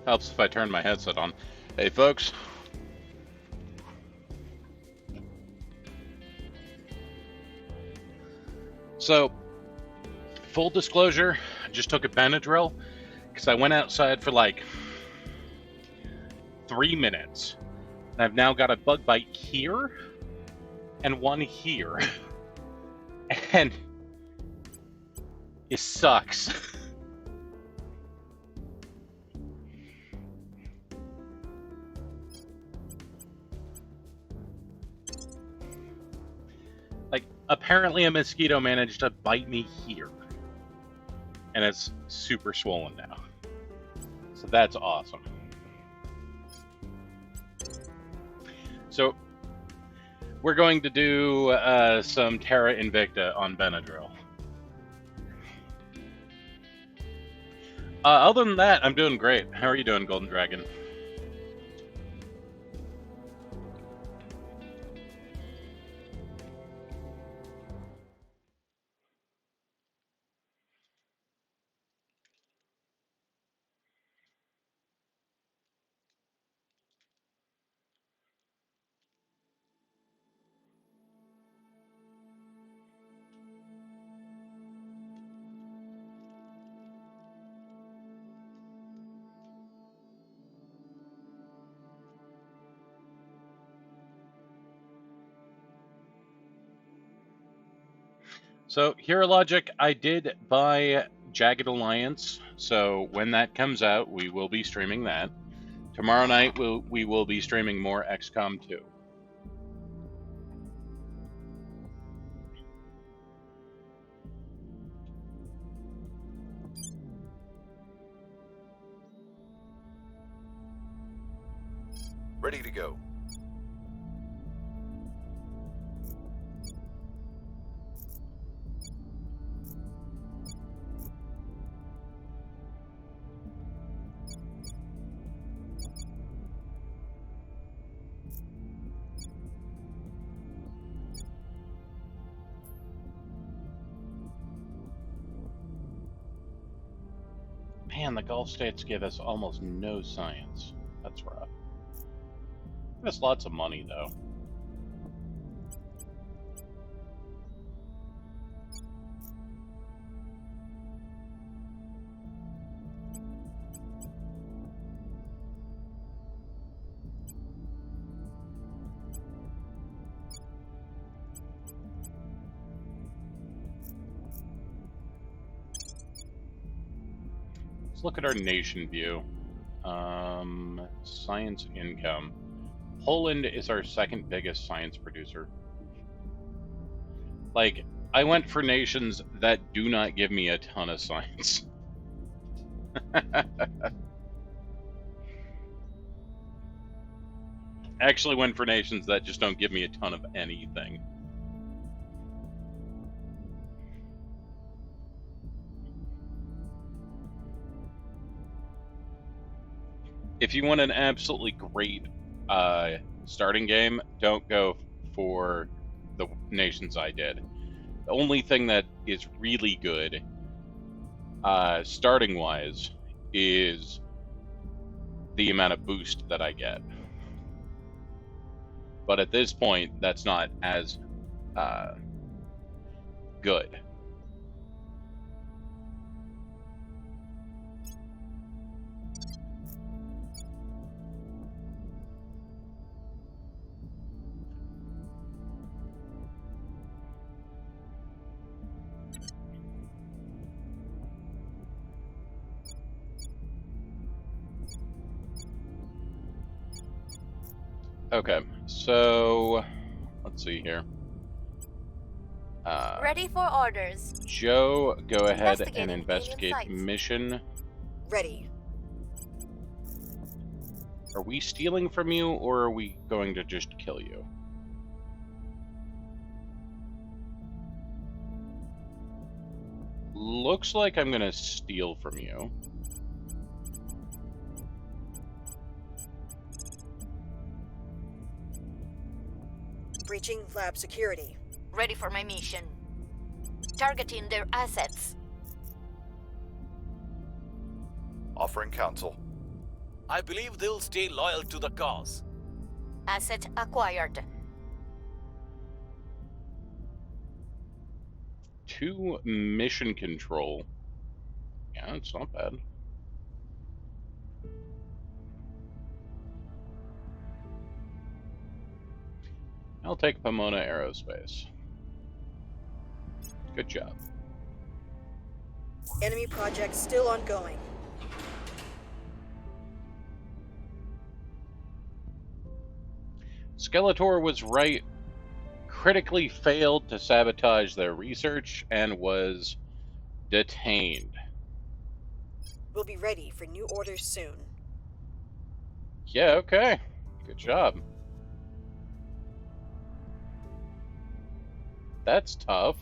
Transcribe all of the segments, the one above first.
Helps if I turn my headset on. Hey, folks. So, full disclosure, I just took a Benadryl because I went outside for like 3 minutes. And I've now got a bug bite here and one here. And it sucks. Like, apparently a mosquito managed to bite me here. And it's super swollen now. So that's awesome. So, we're going to do some Terra Invicta on Benadryl. Other than that, I'm doing great. How are you doing, Golden Dragon? So, Hero Logic, I did buy Jagged Alliance, so when that comes out, we will be streaming that. Tomorrow night, we will be streaming more XCOM 2. Ready to go. Man, the Gulf states give us almost no science. That's rough. Give us lots of money, though. Let's look at our nation view. Science income. Poland is our second biggest science producer. Like, I went for nations that do not give me a ton of science. Actually went for nations that just don't give me a ton of anything. If you want an absolutely great starting game, don't go for the nations I did. The only thing that is really good, starting wise, is the amount of boost that I get. But at this point, that's not as good. Okay, so let's see here. Ready for orders. Joe, go ahead and investigate mission. Ready. Are we stealing from you, or are we going to just kill you? Looks like I'm gonna steal from you. Breaching lab security. Ready for my mission. Targeting their assets. Offering counsel. I believe they'll stay loyal to the cause. Asset acquired. 2 mission control. Yeah, it's not bad. I'll take Pomona Aerospace. Good job. Enemy project still ongoing. Skeletor was right. Critically failed to sabotage their research and was detained. We'll be ready for new orders soon. Yeah, okay. Good job. That's tough.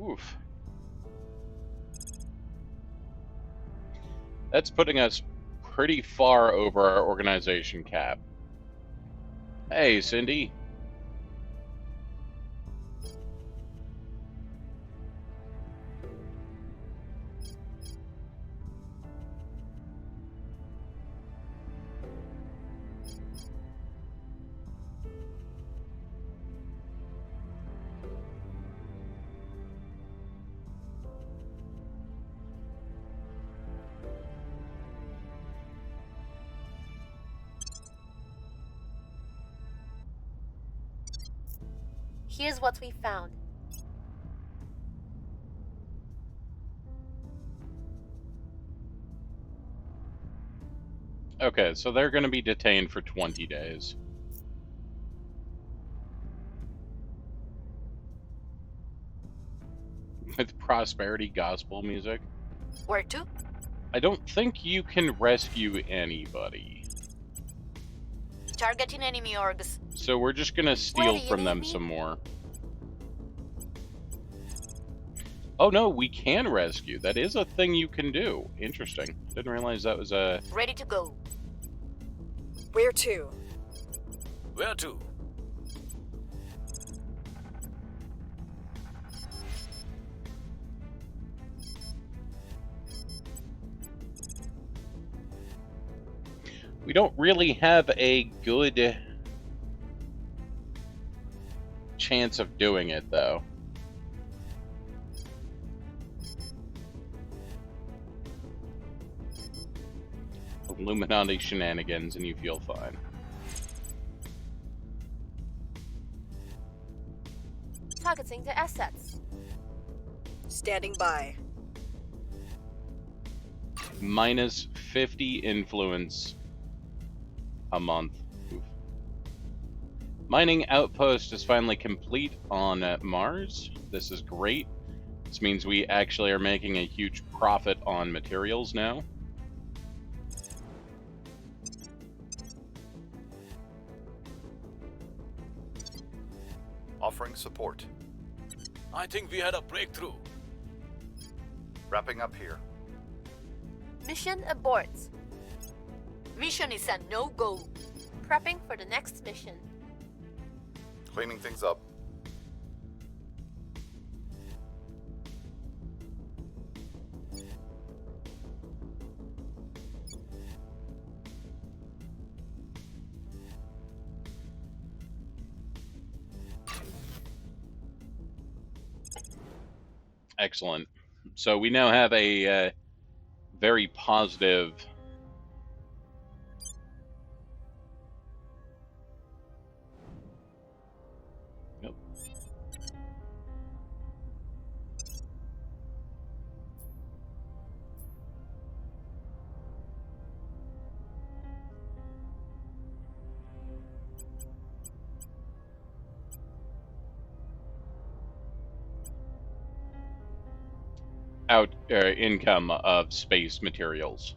Oof. That's putting us pretty far over our organization cap. Hey, Cindy. Here's what we found. Okay, so they're going to be detained for 20 days. With prosperity gospel music. Where to? I don't think you can rescue anybody. Targeting enemy orgs. So we're just going to Where steal do you from need them me? some more. Oh no, we can rescue. That is a thing you can do. Interesting. Didn't realize that was a... Ready to go. Where to? Where to? We don't really have a good chance of doing it, though. Illuminati shenanigans and you feel fine. Targeting the assets. Standing by. Minus 50 influence a month. Oof. Mining outpost is finally complete on Mars. This is great. This means we actually are making a huge profit on materials now. Offering support. I think we had a breakthrough. Wrapping up here. Mission abort. Mission is a no-go. Prepping for the next mission. Cleaning things up. Excellent. So we now have a very positive Yep. Income of space materials.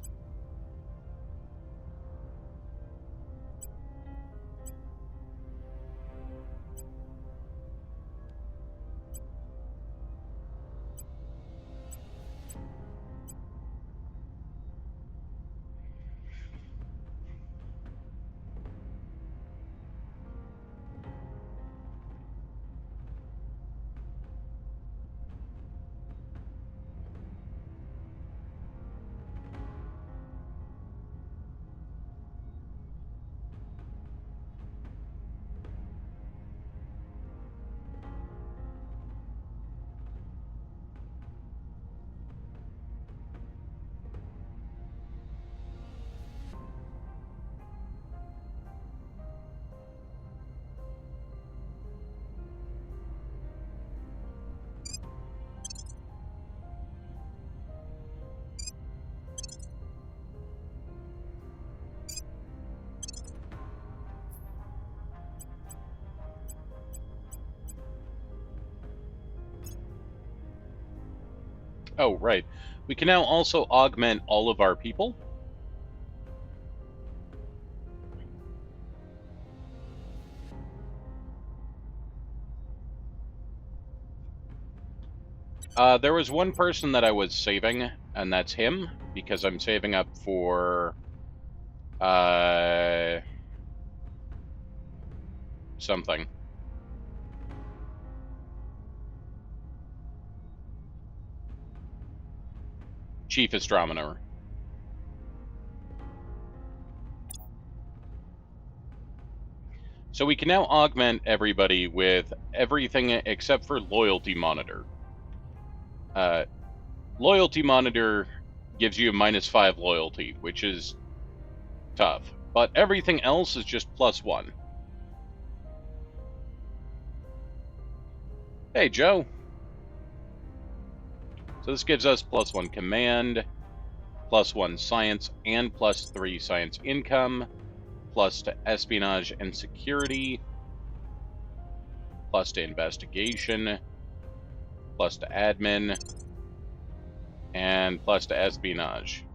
Oh, right. We can now also augment all of our people. There was one person that I was saving, and that's him, because I'm saving up for something. Chief Astronomer. So we can now augment everybody with everything except for Loyalty Monitor. Loyalty Monitor gives you a -5 loyalty, which is tough. But everything else is just +1. Hey, Joe. So this gives us +1 command, +1 science, and +3 science income, plus to espionage and security, plus to investigation, plus to admin, and plus to espionage.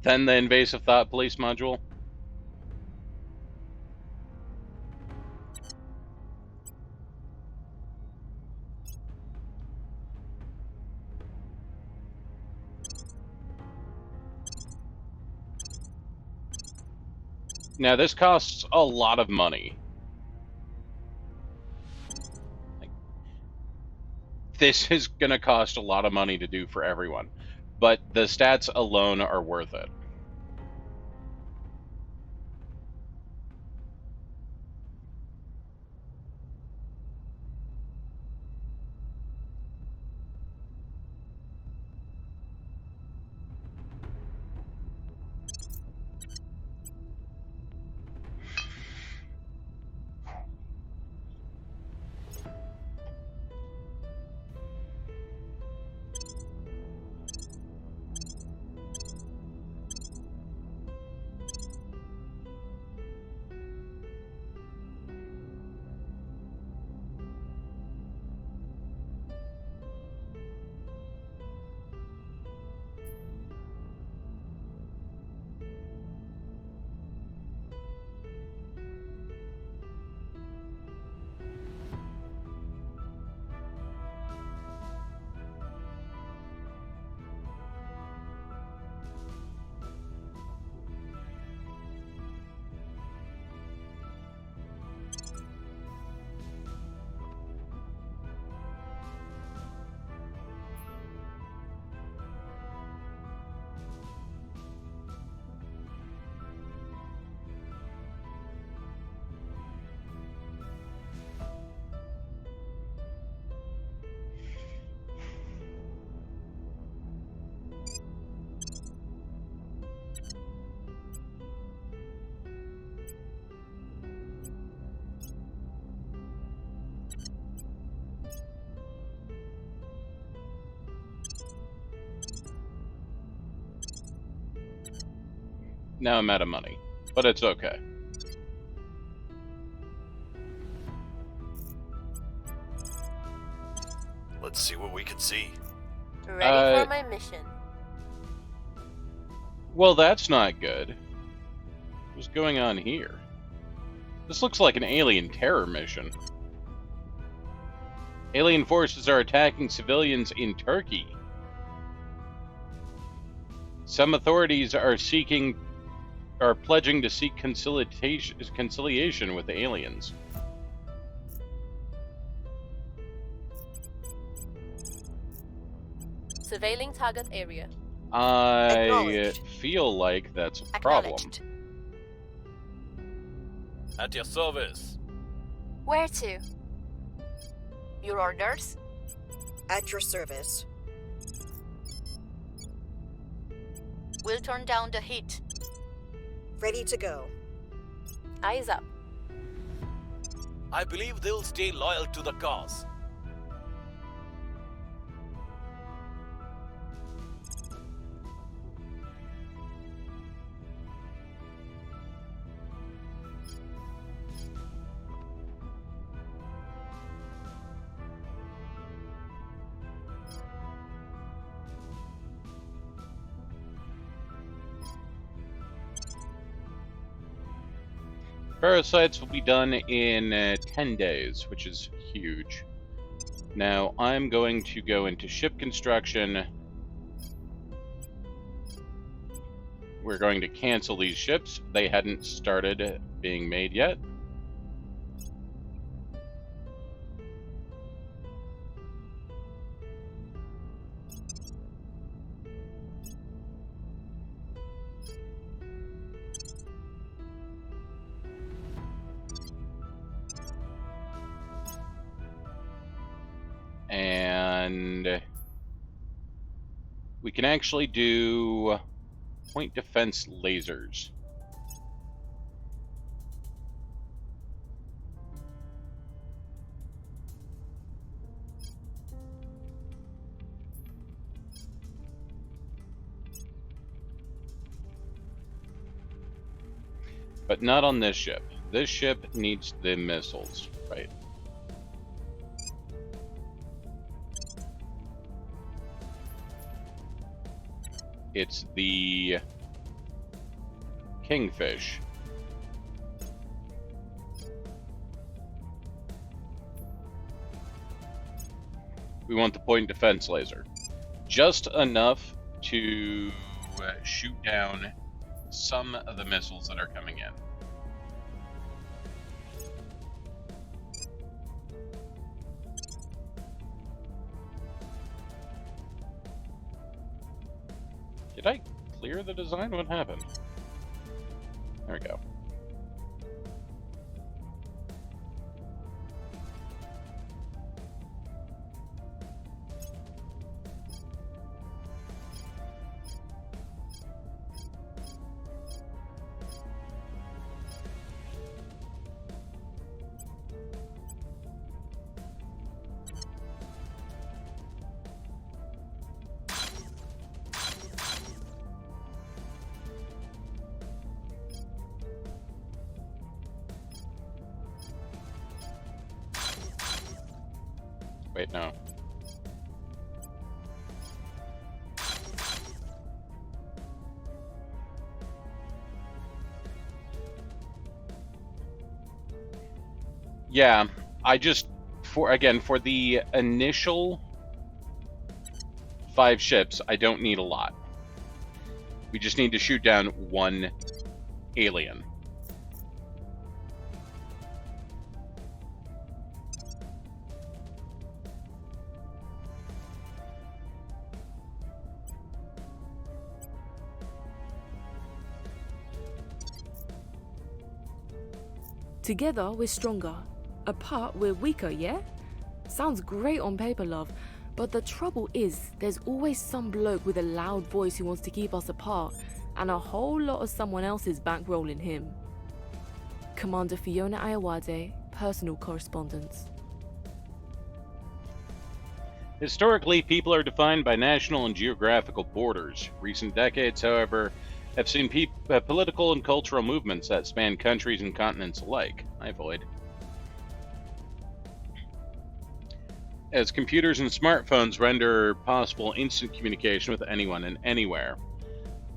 Then the invasive thought police module. Now this costs a lot of money. This is going to cost a lot of money to do for everyone, but the stats alone are worth it. Now I'm out of money, but it's okay. Let's see what we can see. Ready for my mission. Well, that's not good. What's going on here? This looks like an alien terror mission. Alien forces are attacking civilians in Turkey. Some authorities are pledging to seek conciliation with the aliens. Surveilling target area. I Acknowledged. feel like that's a problem. Acknowledged. At your service. Where to? Your orders? At your service. We'll turn down the heat. Ready to go. Eyes up. I believe they'll stay loyal to the cause. Parasites will be done in 10 days, which is huge. Now, I'm going to go into ship construction. We're going to cancel these ships. They hadn't started being made yet. And we can actually do point defense lasers. But not on this ship. This ship needs the missiles, right? It's the Kingfish. We want the point defense laser. Just enough to shoot down some of the missiles that are coming in. Did I clear the design? What happened? There we go. Wait, no. Yeah, I just, for the initial 5 ships, I don't need a lot. We just need to shoot down 1 alien. Together, we're stronger. Apart, we're weaker, yeah? Sounds great on paper, love. But the trouble is, there's always some bloke with a loud voice who wants to keep us apart, and a whole lot of someone else's bankrolling him. Commander Fiona Ayawade, personal correspondence. Historically, people are defined by national and geographical borders. Recent decades, however, have seen political and cultural movements that span countries and continents alike. I avoid. As computers and smartphones render possible instant communication with anyone and anywhere,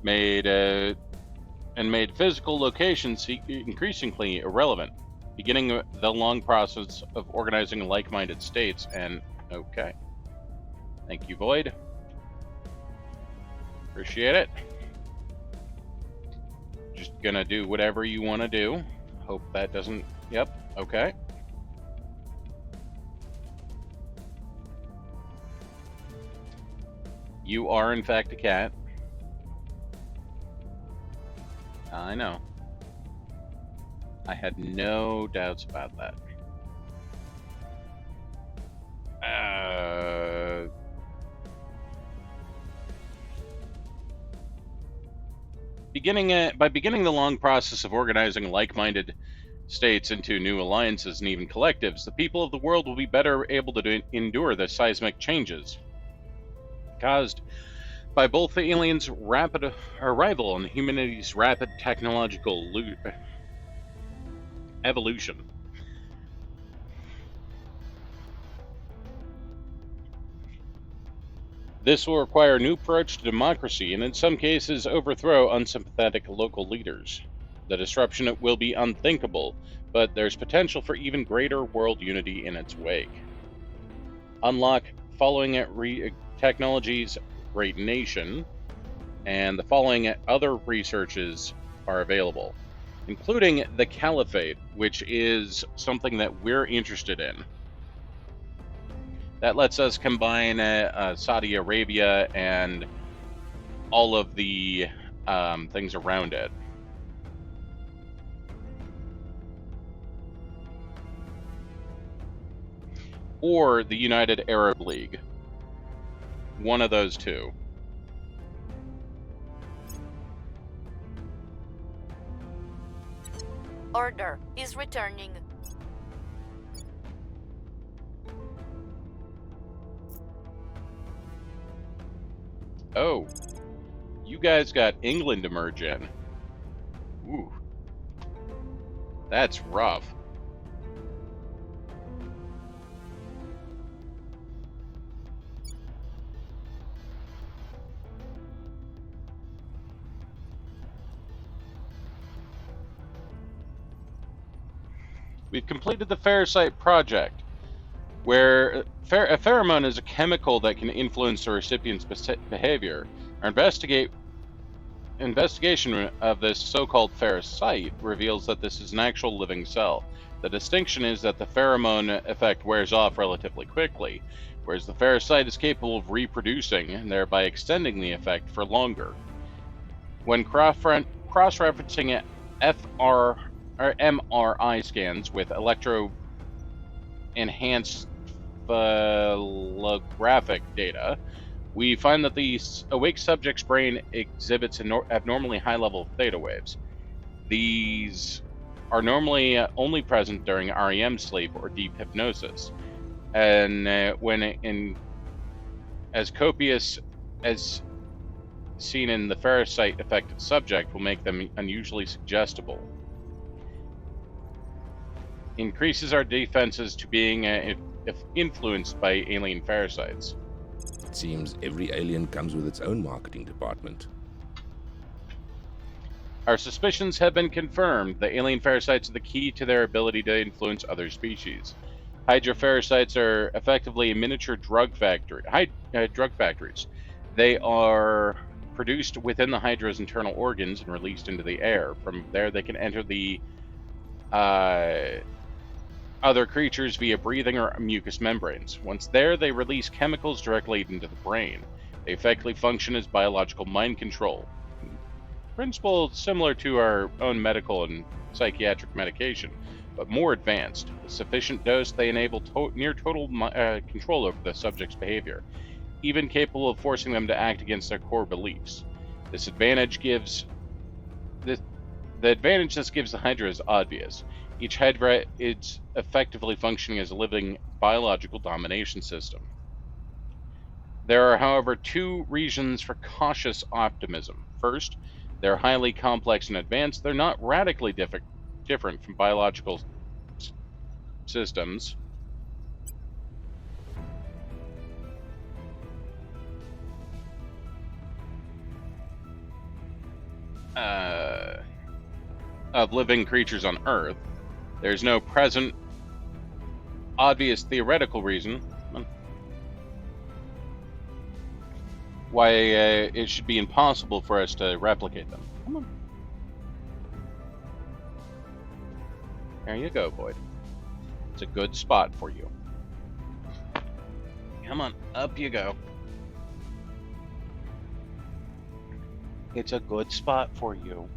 made physical locations increasingly irrelevant, beginning the long process of organizing like-minded states. And okay, thank you, Void. Appreciate it. Just gonna do whatever you want to do. Hope that doesn't. Yep. Okay. You are, in fact, a cat. I know. I had no doubts about that. By beginning the long process of organizing like-minded states into new alliances and even collectives, the people of the world will be better able to endure the seismic changes caused by both the aliens' rapid arrival and humanity's rapid technological evolution. This will require a new approach to democracy and in some cases overthrow unsympathetic local leaders. The disruption will be unthinkable, but there's potential for even greater world unity in its wake. Unlock following technologies Great Nation, and the following other researches are available, including the Caliphate, which is something that we're interested in. That lets us combine Saudi Arabia and all of the things around it. Or the United Arab League. One of those two. Order is returning. Oh, you guys got England to merge in. Ooh. That's rough. We've completed the Parasite project, where a pheromone is a chemical that can influence the recipient's behavior. Our investigation of this so-called parasite reveals that this is an actual living cell. The distinction is that the pheromone effect wears off relatively quickly, whereas the parasite is capable of reproducing and thereby extending the effect for longer. When cross-referencing MRI scans with electro-enhanced photographic data, we find that the awake subject's brain exhibits abnormally high level of theta waves. These are normally only present during REM sleep or deep hypnosis, and as copious as seen in the parasite affected subject will make them unusually suggestible. Increases our defenses to being influenced by alien parasites. It seems every alien comes with its own marketing department. Our suspicions have been confirmed. The alien parasites are the key to their ability to influence other species. Hydroparasites are effectively miniature drug factories. They are produced within the Hydra's internal organs and released into the air. From there, they can enter the other creatures via breathing or mucous membranes. Once there, they release chemicals directly into the brain. They effectively function as biological mind control. Principle similar to our own medical and psychiatric medication, but more advanced. With sufficient dose, they enable near total control over the subject's behavior, even capable of forcing them to act against their core beliefs. The advantage this gives the Hydra is obvious. Each Hydra is effectively functioning as a living biological domination system. There are, however, two reasons for cautious optimism. First, they're highly complex and advanced. They're not radically different from biological systems. Of living creatures on Earth. There's no present obvious theoretical reason why it should be impossible for us to replicate them. Come on. There you go, Boyd. It's a good spot for you. Come on, up you go. It's a good spot for you.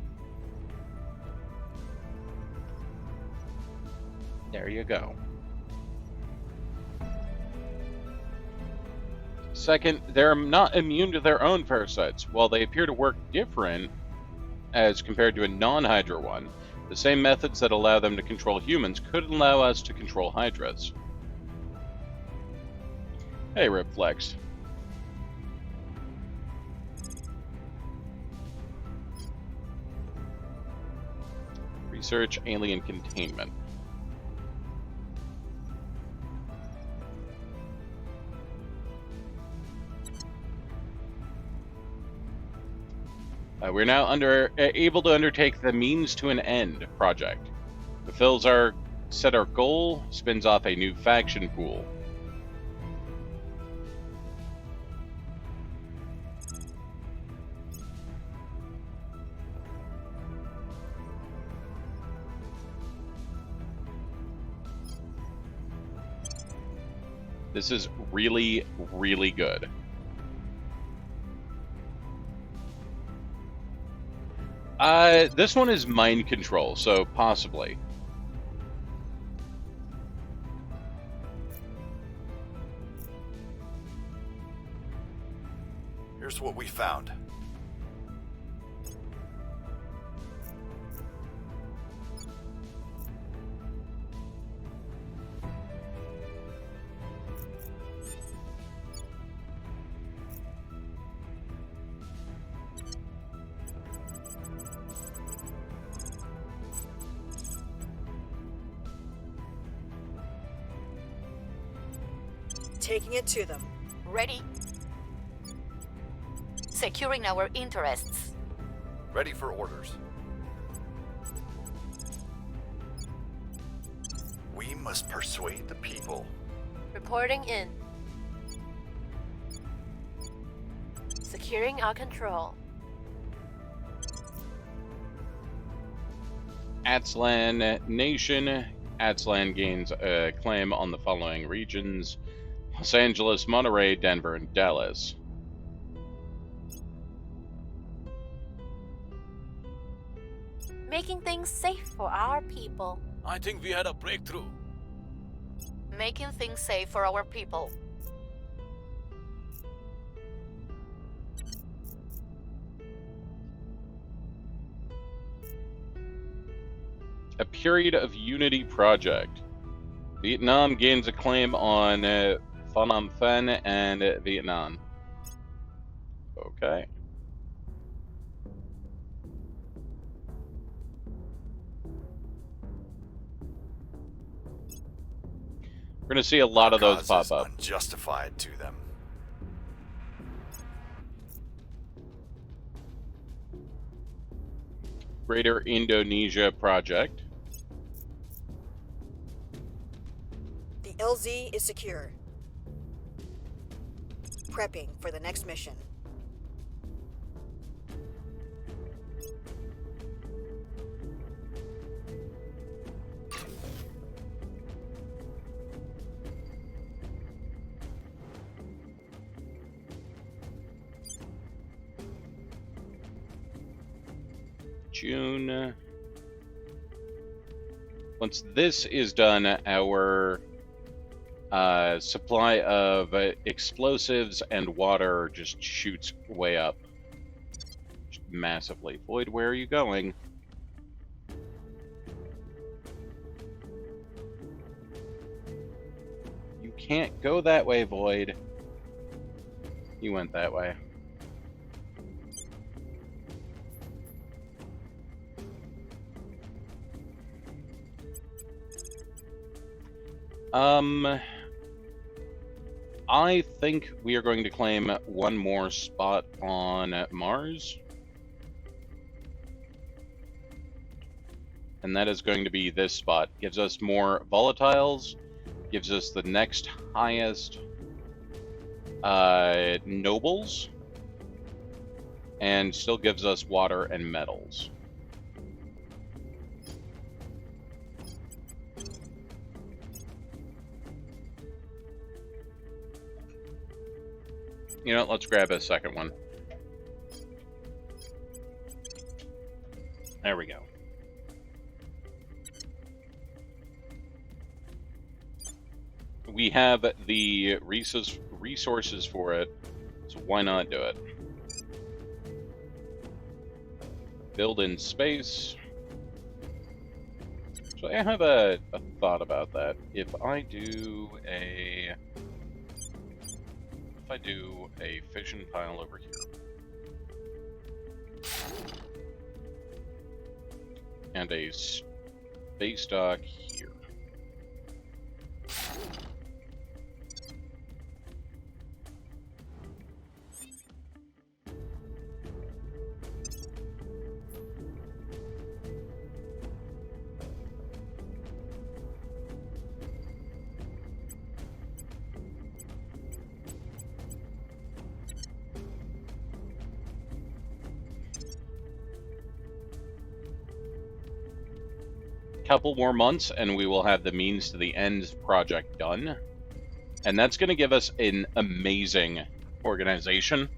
There you go. Second, they're not immune to their own parasites. While they appear to work different as compared to a non-Hydra one, the same methods that allow them to control humans could allow us to control Hydras. Hey, Ripflex. Research alien containment. We're now able to undertake the Means to an End project. Fulfills our goal, spins off a new faction pool. This is really, really good. This one is mind control, so possibly. Here's what we found. Taking it to them. Ready. Securing our interests. Ready for orders. We must persuade the people. Reporting in. Securing our control. Atslan Nation. Atslan gains a claim on the following regions: Los Angeles, Monterey, Denver, and Dallas. Making things safe for our people. I think we had a breakthrough. Making things safe for our people. A period of unity project. Vietnam gains a claim on Phnom Penh and Vietnam. Okay. We're going to see a lot of those Cause pop is up. unjustified to them. Greater Indonesia project. The LZ is secure. Prepping for the next mission. June. Once this is done, our supply of explosives and water just shoots way up. Just massively. Void, where are you going? You can't go that way, Void. You went that way. I think we are going to claim one more spot on Mars. And that is going to be this spot. Gives us more volatiles, gives us the next highest nobles, and still gives us water and metals. You know, let's grab a second one. There we go. We have the resources for it, so why not do it? Build in space. So I have a thought about that. If I do a fission pile over here, and a space dock here, couple more months, and we will have the means to the ends project done. And that's going to give us an amazing organization.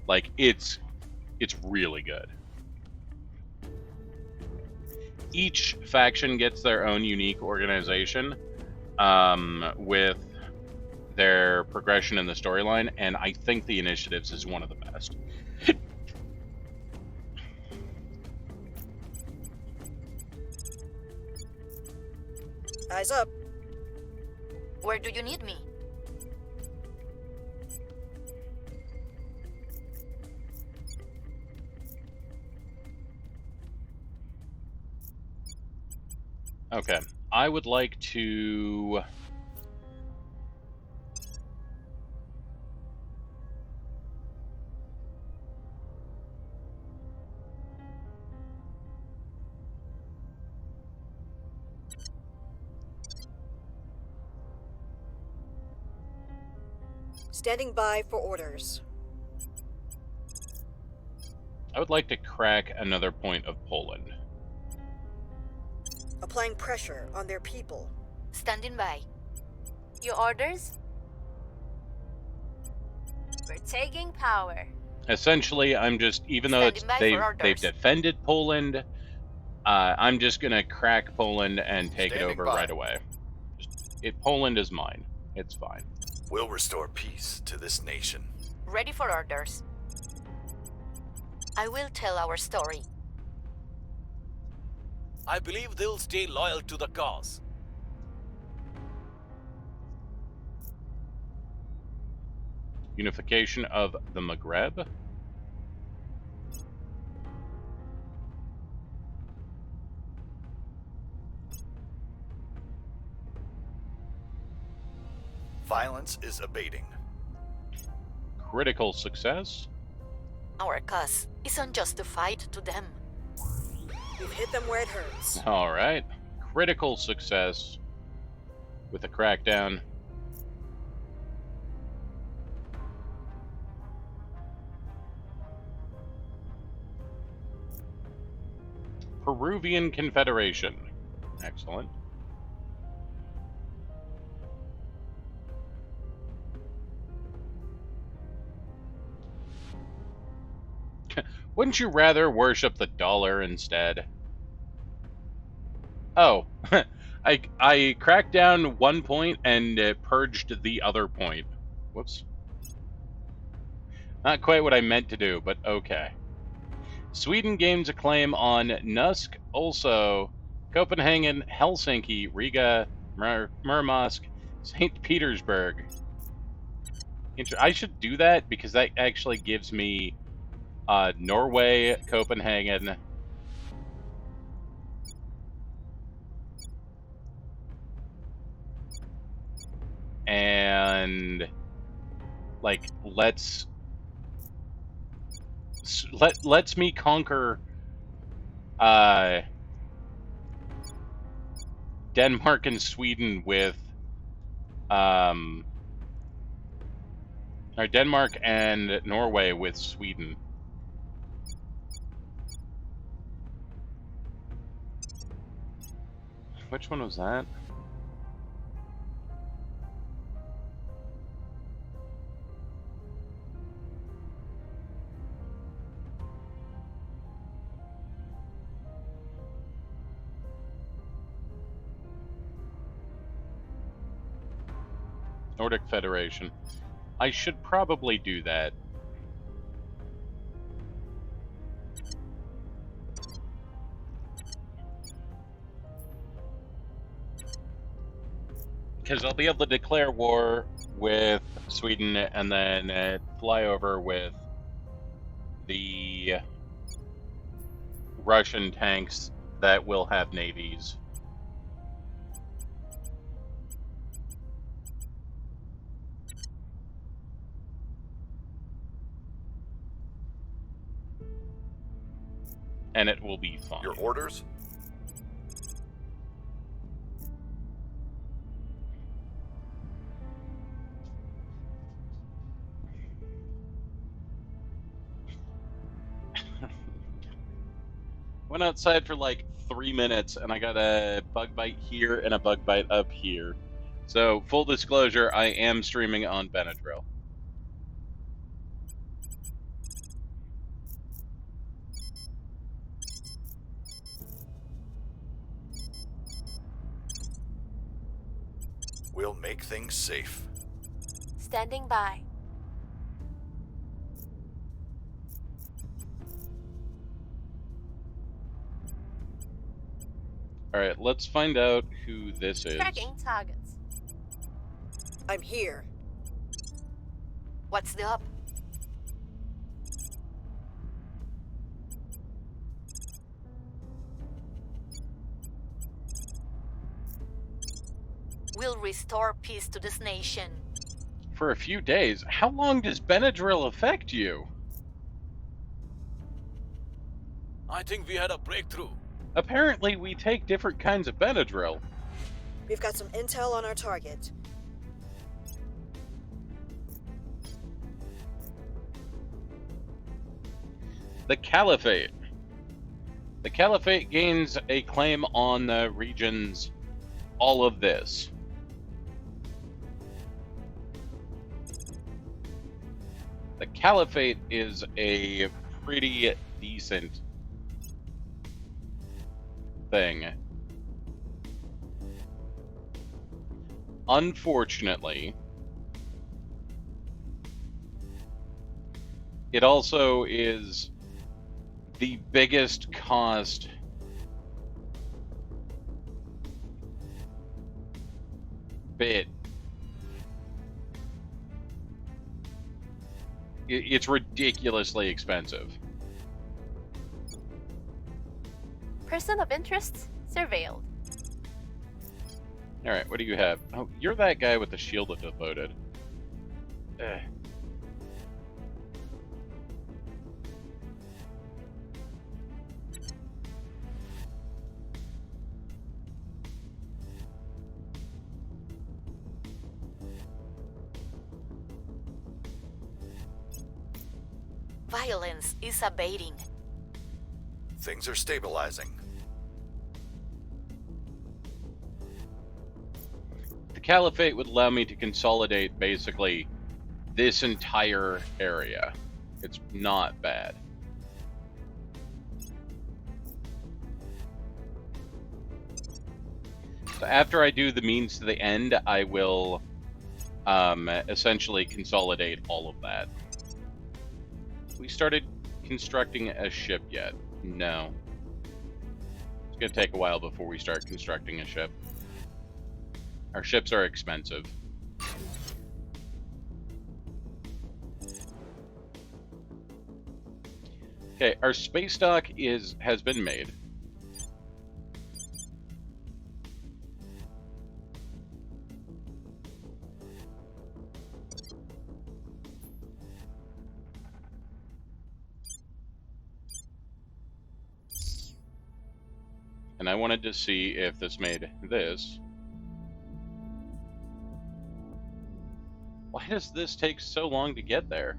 Like, it's really good. Each faction gets their own unique organization with their progression in the storyline, and I think the Initiatives is one of the best. Eyes up. Where do you need me? Okay, I would like to... Standing by for orders. I would like to crack another point of Poland. Applying pressure on their people. Standing by. Your orders? We're taking power. Essentially, I'm just, even though Standing by for they've orders. defended Poland, I'm just gonna crack Poland and take it Standing over by. right away. Poland is mine. It's fine. We'll restore peace to this nation. Ready for orders. I will tell our story. I believe they'll stay loyal to the cause. Unification of the Maghreb. Violence is abating. Critical success. Our cause is unjustified to them. We've hit them where it hurts. All right. Critical success with a crackdown. Peruvian Confederation. Excellent. Wouldn't you rather worship the dollar instead? Oh, I cracked down one point and purged the other point. Whoops. Not quite what I meant to do, but okay. Sweden gains a claim on Nusk, also Copenhagen, Helsinki, Riga, Murmansk, St. Petersburg. I should do that because that actually gives me Norway, Copenhagen, and like lets me conquer Denmark and Sweden with or Denmark and Norway with Sweden. Which one was that? Nordic Federation. I should probably do that. Because I'll be able to declare war with Sweden and then fly over with the Russian tanks that will have navies. And it will be fine. Your orders? Went outside for like 3 minutes, and I got a bug bite here and a bug bite up here. So, full disclosure, I am streaming on Benadryl. We'll make things safe. Standing by. Alright, let's find out who this is. Tracking targets. I'm here. What's the up? We'll restore peace to this nation. For a few days? How long does Benadryl affect you? I think we had a breakthrough. Apparently, we take different kinds of Benadryl. We've got some intel on our target. The Caliphate. The Caliphate gains a claim on the region's all of this. The Caliphate is a pretty decent thing. Unfortunately, it also is the biggest cost bit. It's ridiculously expensive. Person of interest surveilled. Alright, what do you have? Oh, you're that guy with the shield of devoted. Ugh. Violence is abating. Things are stabilizing. The Caliphate would allow me to consolidate basically this entire area. It's not bad. So after I do the means to the end, I will essentially consolidate all of that. We started constructing a ship yet? No. It's going to take a while before we start constructing a ship. Our ships are expensive. Okay, our space dock has been made. And I wanted to see if this made this. Why does this take so long to get there?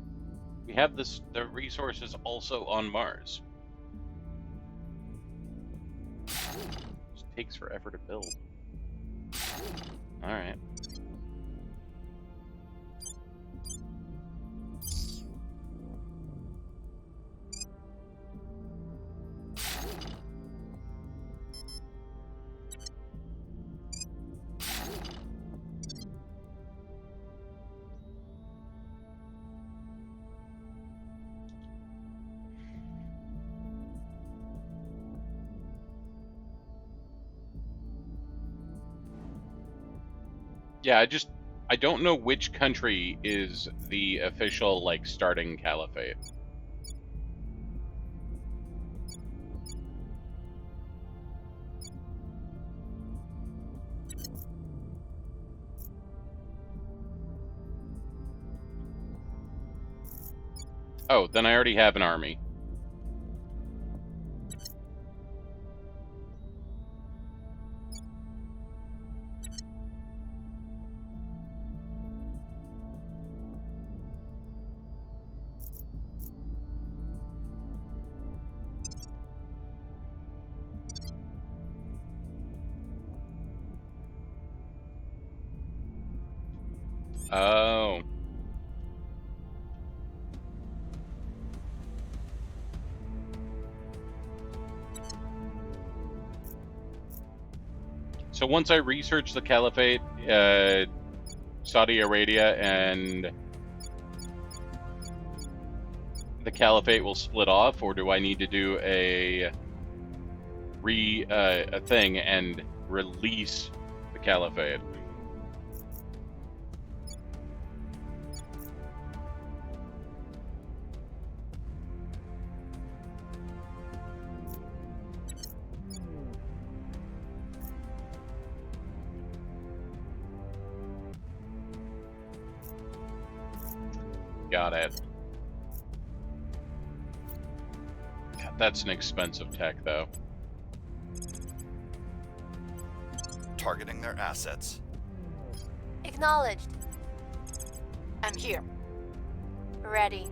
We have the resources also on Mars. It takes forever to build. Alright. Yeah, I don't know which country is the official, like, starting caliphate. Oh, then I already have an army. Oh. So once I research the Caliphate, Saudi Arabia and the Caliphate will split off, or do I need to do a thing and release the Caliphate? Got it. God, that's an expensive tech, though. Targeting their assets. Acknowledged. I'm here. Ready.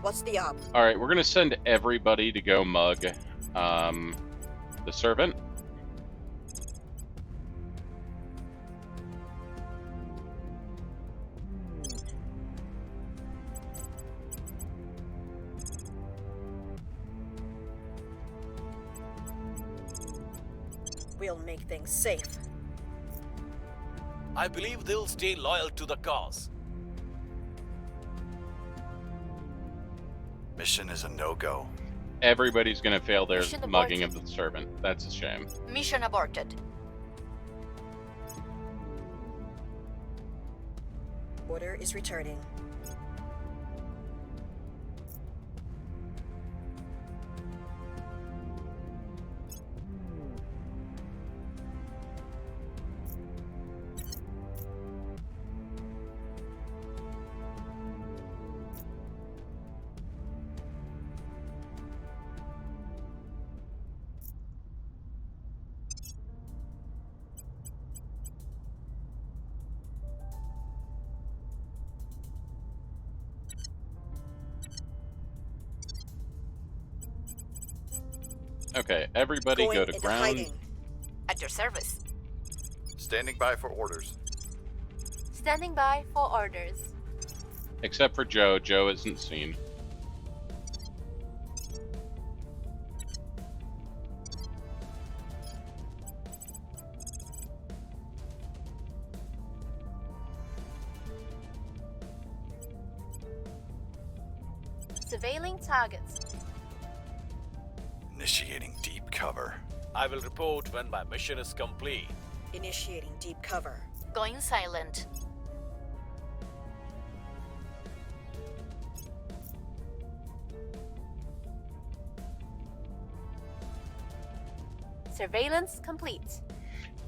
What's the op? All right, we're gonna send everybody to go mug the servant. We'll make things safe. I believe they'll stay loyal to the cause. Mission is a no-go. Everybody's gonna fail their Mission mugging aborted. of the servant. That's a shame. Mission aborted. Order is returning. Okay, everybody Going go to into ground. hiding. At your service. Standing by for orders. Standing by for orders. Except for Joe. Joe isn't seen. Surveilling targets. Initiating deep cover. I will report when my mission is complete. Initiating deep cover. Going silent. Surveillance complete.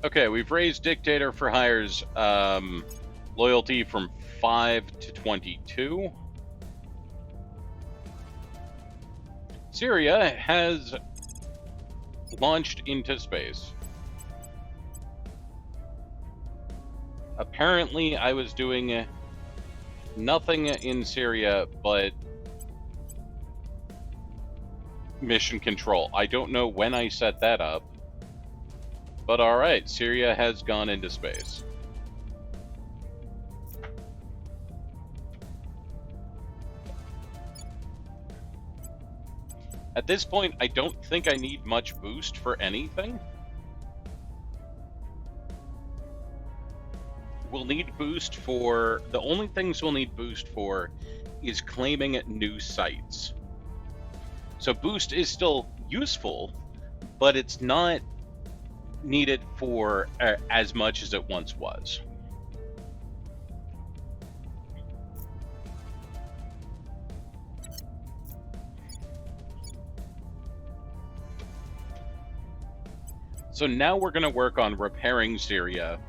Okay, we've raised Dictator for Hire's loyalty from 5 to 22. Syria has launched into space. Apparently, I was doing nothing in Syria but mission control. I don't know when I set that up, but alright, Syria has gone into space. At this point, I don't think I need much boost for anything. We'll need boost for... The only things we'll need boost for is claiming new sites. So boost is still useful, but it's not needed for as much as it once was. So now we're going to work on repairing Syria.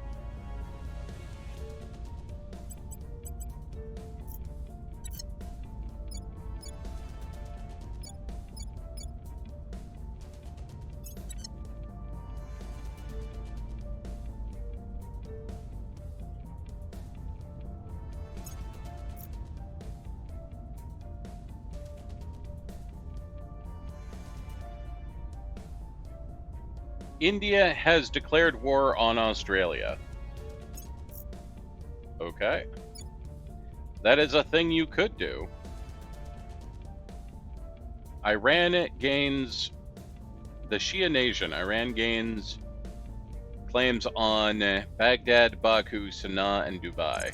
India has declared war on Australia. Okay. That is a thing you could do. Iran gains... The Shia nation, Iran gains claims on Baghdad, Baku, Sana'a, and Dubai.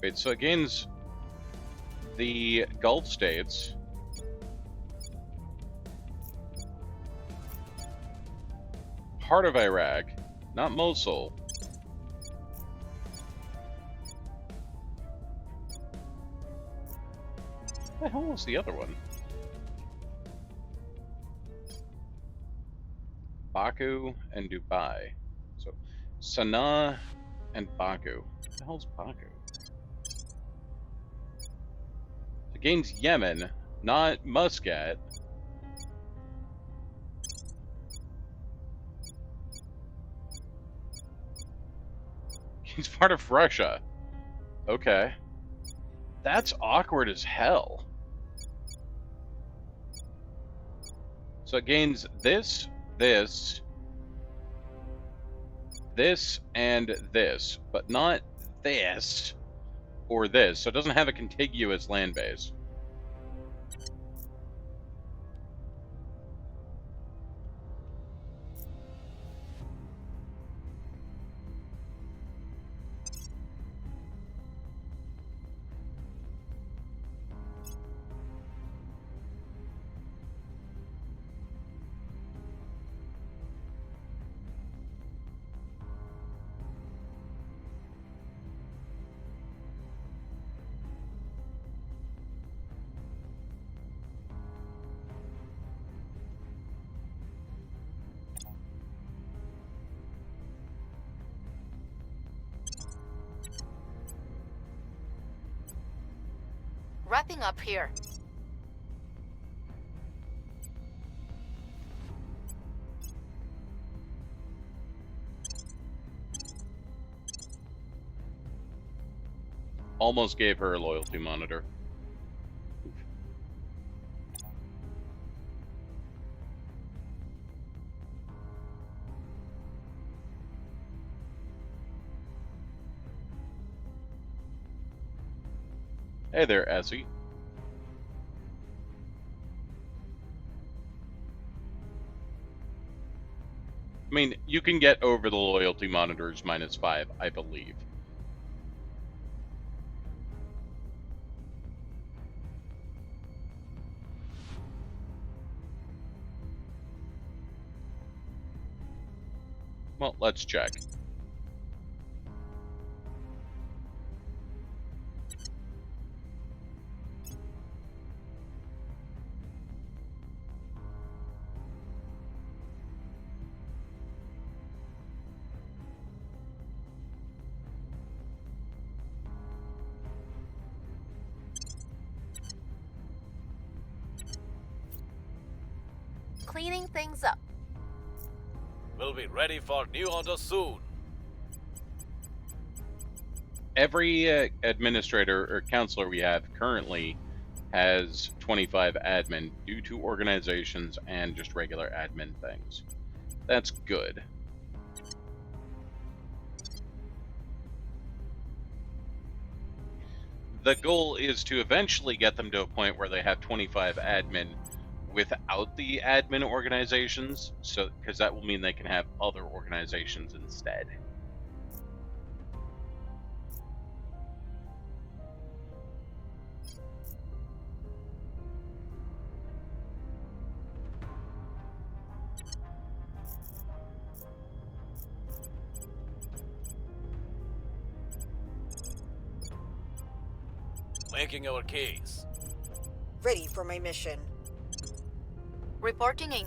Wait, so it gains the Gulf states. Part of Iraq, not Mosul. What the hell was the other one? Baku and Dubai. So, Sana'a and Baku. What the hell's Baku? It gains Yemen, not Muscat. He's part of Russia. Okay. That's awkward as hell. So it gains this, this, this, and this, but not this or this. So it doesn't have a contiguous land base. Wrapping up here. Almost gave her a loyalty monitor. Hey there, Essie. I mean, you can get over the loyalty monitors -5, I believe. Well, let's check. Cleaning things up. We'll be ready for new hunters soon. Every administrator or counselor we have currently has 25 admin due to organizations and just regular admin things. That's good. The goal is to eventually get them to a point where they have 25 admin without the admin organizations, so because that will mean they can have other organizations instead. Making our case. Ready for my mission. Reporting in.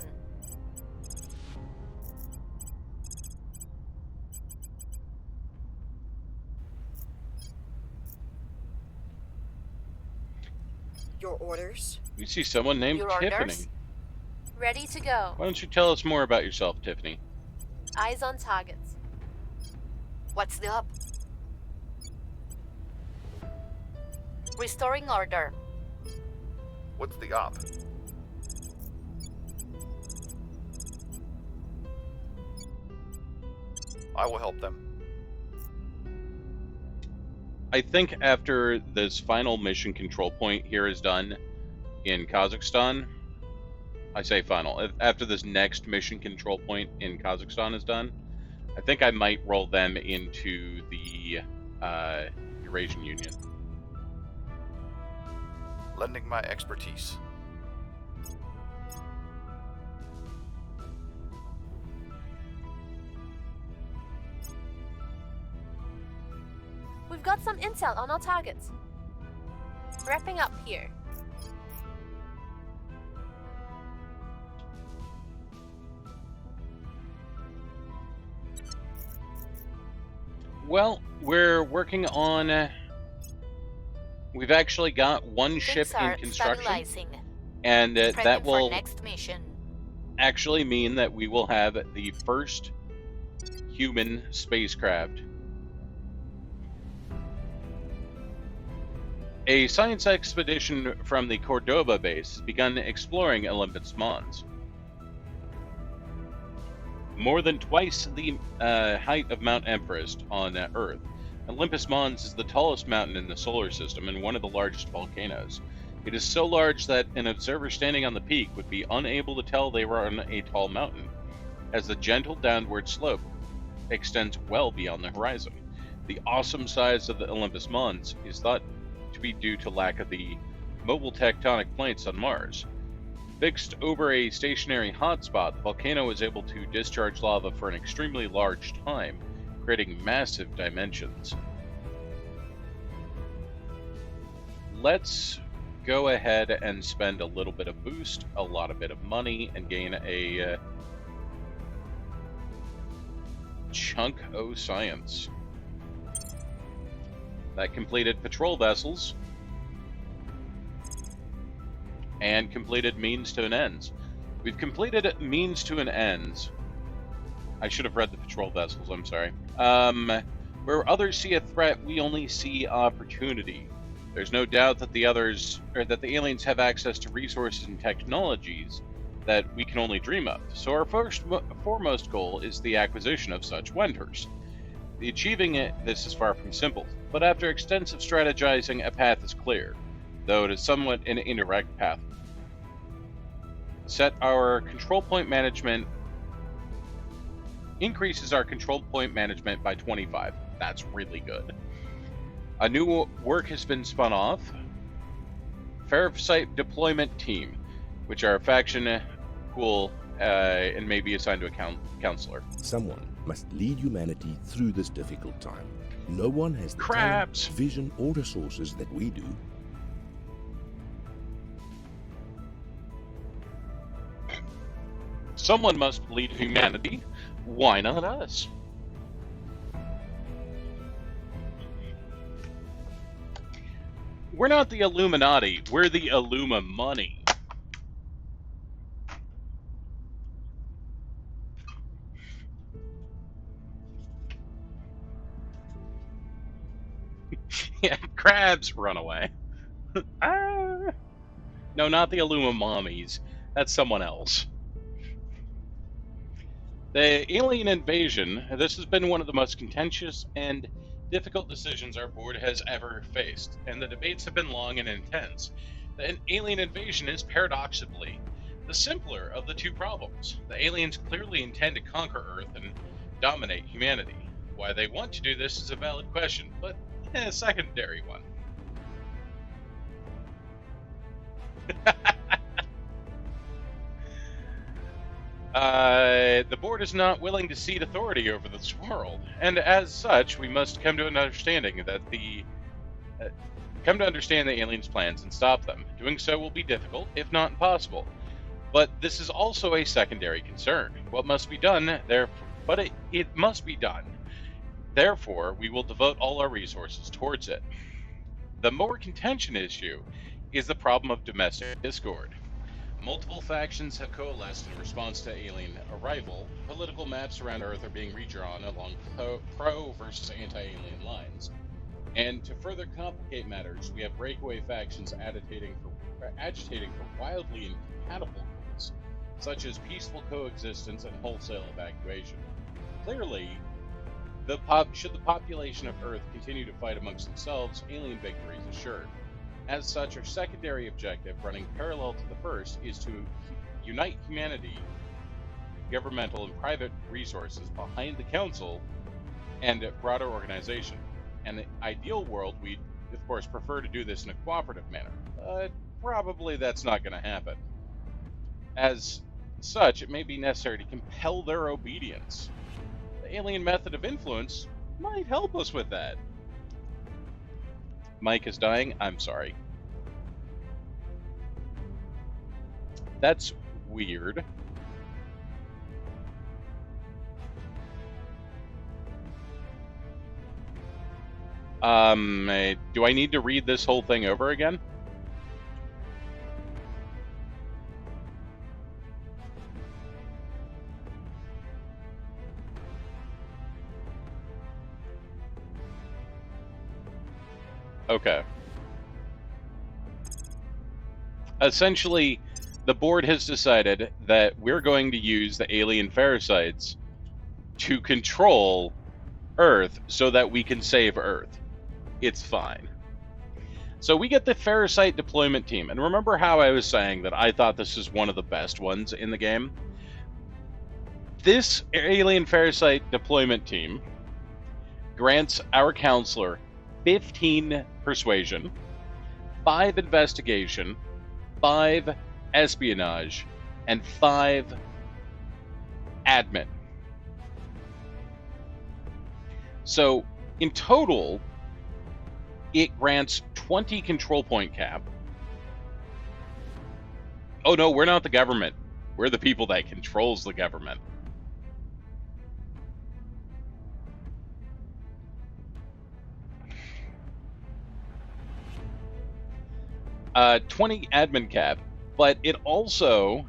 Your orders? We see someone named Your Tiffany. orders? Ready to go. Why don't you tell us more about yourself, Tiffany? Eyes on targets. What's the up? Restoring order. What's the op? I will help them. I think after this final mission control point here is done in Kazakhstan, I say final, after this next mission control point in Kazakhstan is done, I think I might roll them into the Eurasian Union. Lending my expertise. We've got some intel on our targets. Wrapping up here. Well, we're working on... We've actually got one ship Things are in construction, stabilizing. and that Prepping will for next mission. actually mean that we will have the first human spacecraft. A science expedition from the Cordoba base has begun exploring Olympus Mons. More than twice the height of Mount Everest on Earth, Olympus Mons is the tallest mountain in the solar system and one of the largest volcanoes. It is so large that an observer standing on the peak would be unable to tell they were on a tall mountain, as the gentle downward slope extends well beyond the horizon. The awesome size of the Olympus Mons is thought to be due to lack of the mobile tectonic plates on Mars. Fixed over a stationary hotspot, the volcano is able to discharge lava for an extremely large time, creating massive dimensions. Let's go ahead and spend a little bit of boost, a lot of bit of money, and gain a chunk o' science. That completed patrol vessels and completed means to an ends. We've completed means to an ends. I should have read the patrol vessels, I'm sorry. Where others see a threat, we only see opportunity. There's no doubt that the aliens have access to resources and technologies that we can only dream of. So our foremost goal is the acquisition of such wonders. Achieving this is far from simple, but after extensive strategizing, a path is clear, though it is somewhat an indirect path. Increases our control point management by 25. That's really good. A new work has been spun off. Ferricite Deployment Team, which are a faction pool and may be assigned to a counselor. Someone must lead humanity through this difficult time. No one has the Crabs! talent, vision, or resources that we do. Someone must lead humanity. Why not us? We're not the Illuminati, we're the Illuma-money. Yeah, crabs run away. Ah. No, not the Illuma-mommies. That's someone else. The alien invasion, this has been one of the most contentious and difficult decisions our board has ever faced, and the debates have been long and intense. The alien invasion is paradoxically the simpler of the two problems. The aliens clearly intend to conquer Earth and dominate humanity. Why they want to do this is a valid question, but a secondary one. The board is not willing to cede authority over this world, and as such, we must come to an understanding that understand the aliens' plans and stop them. Doing so will be difficult, if not impossible. But this is also a secondary concern. What must be done, it must be done. Therefore, we will devote all our resources towards it. The more contention issue is the problem of domestic discord. Multiple factions have coalesced in response to alien arrival. Political maps around Earth are being redrawn along pro versus anti-alien lines. And to further complicate matters, we have breakaway factions agitating for wildly incompatible goals, such as peaceful coexistence and wholesale evacuation. Clearly, should the population of Earth continue to fight amongst themselves, alien victory is assured. As such, our secondary objective, running parallel to the first, is to unite humanity, governmental and private resources behind the Council and broader organization. In the ideal world, we'd, of course, prefer to do this in a cooperative manner, but probably that's not going to happen. As such, it may be necessary to compel their obedience. The alien method of influence might help us with that. Mike is dying. I'm sorry. That's weird. Do I need to read this whole thing over again? Okay. Essentially, the board has decided that we're going to use the alien parasites to control Earth so that we can save Earth. It's fine. So we get the Parasite deployment team. And remember how I was saying that I thought this is one of the best ones in the game? This alien Parasite deployment team grants our counselor 15 persuasion, 5 investigation, 5 espionage, and 5 admin. So, in total, it grants 20 control point cap. Oh no, we're not the government. We're the people that controls the government. 20 admin cap, but it also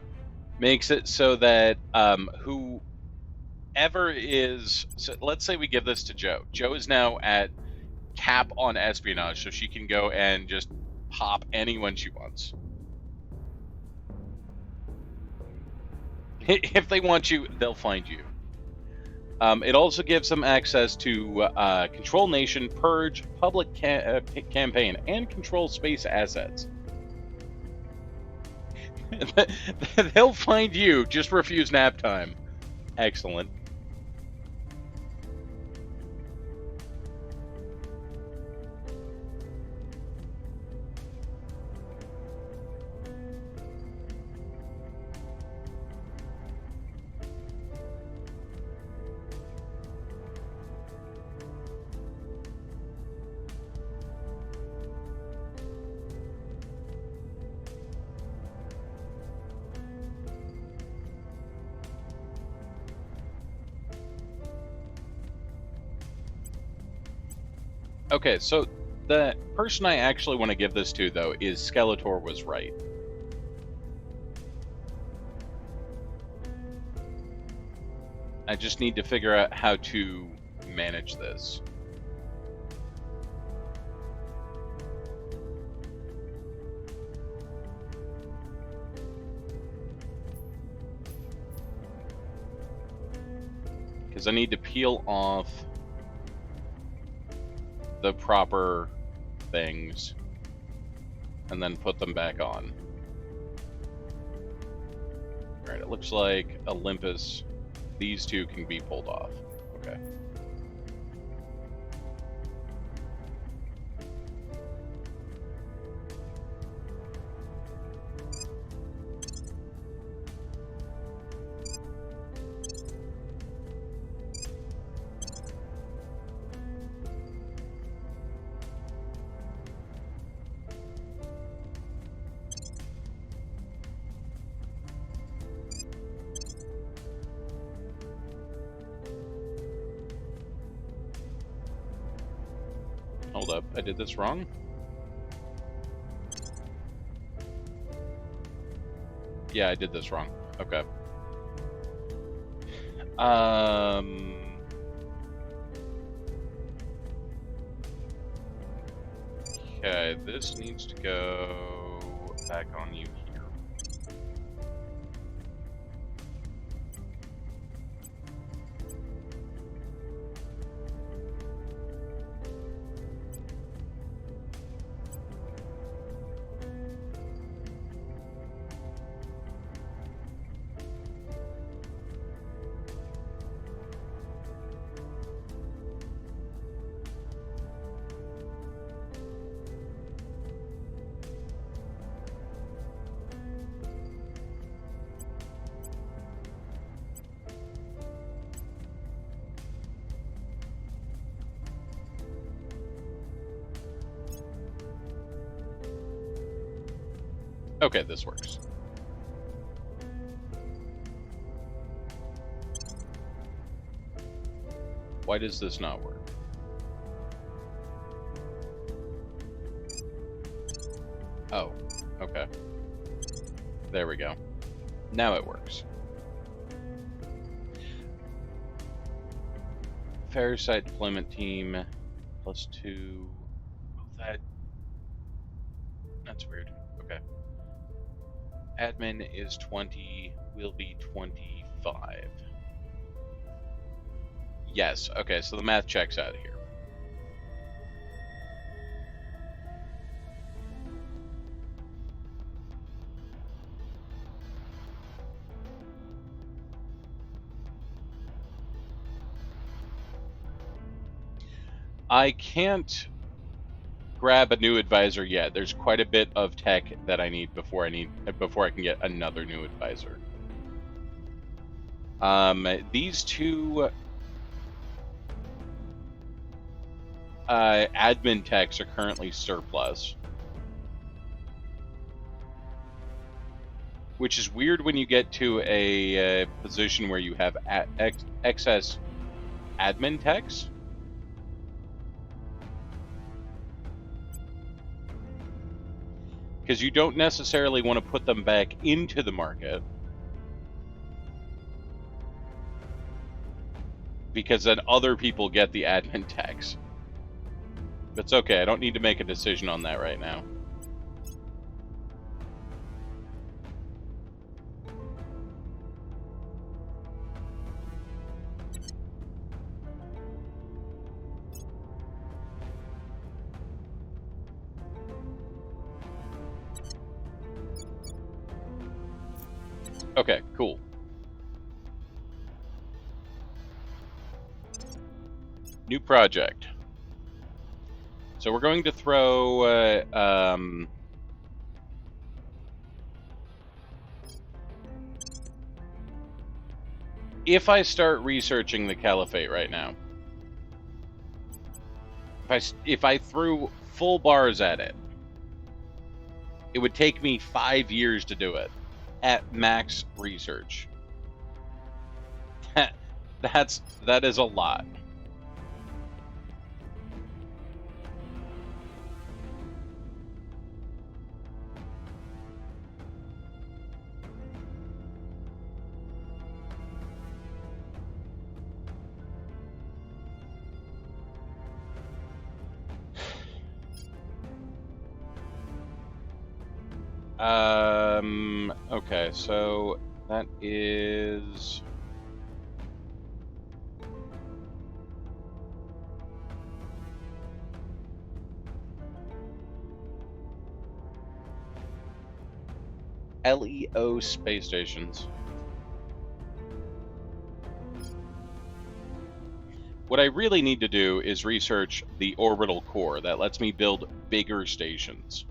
makes it so that whoever is, so let's say we give this to Joe. Joe is now at cap on espionage, so she can go and just pop anyone she wants. If they want you, they'll find you. It also gives them access to control nation, purge, public campaign, and control space assets. They'll find you, just refuse nap time. Excellent. Okay, so the person I actually want to give this to, though, is Skeletor was right. I just need to figure out how to manage this. Because I need to peel off the proper things and then put them back on. Alright, it looks like Olympus, these two can be pulled off. Okay. Hold up, I did this wrong? Yeah, I did this wrong. Okay. Okay, this needs to go back on you here. Okay, this works. Why does this not work? Oh, okay. There we go. Now it works. Fair site deployment team +2. Oh, that's weird. Okay. Admin is 20, will be 25. Yes, okay, so the math checks out here. I can't grab a new advisor yet. There's quite a bit of tech that I need before I can get another new advisor. These two admin techs are currently surplus, which is weird when you get to a position where you have excess admin techs. Because you don't necessarily want to put them back into the market, because then other people get the admin tax. But it's okay, I don't need to make a decision on that right now. Okay, cool. New project. So we're going to throw if I start researching the Caliphate right now, if I threw full bars at it, it would take me 5 years to do it at max research. That is a lot. Okay, so that is LEO space stations. What I really need to do is research the orbital core that lets me build bigger stations.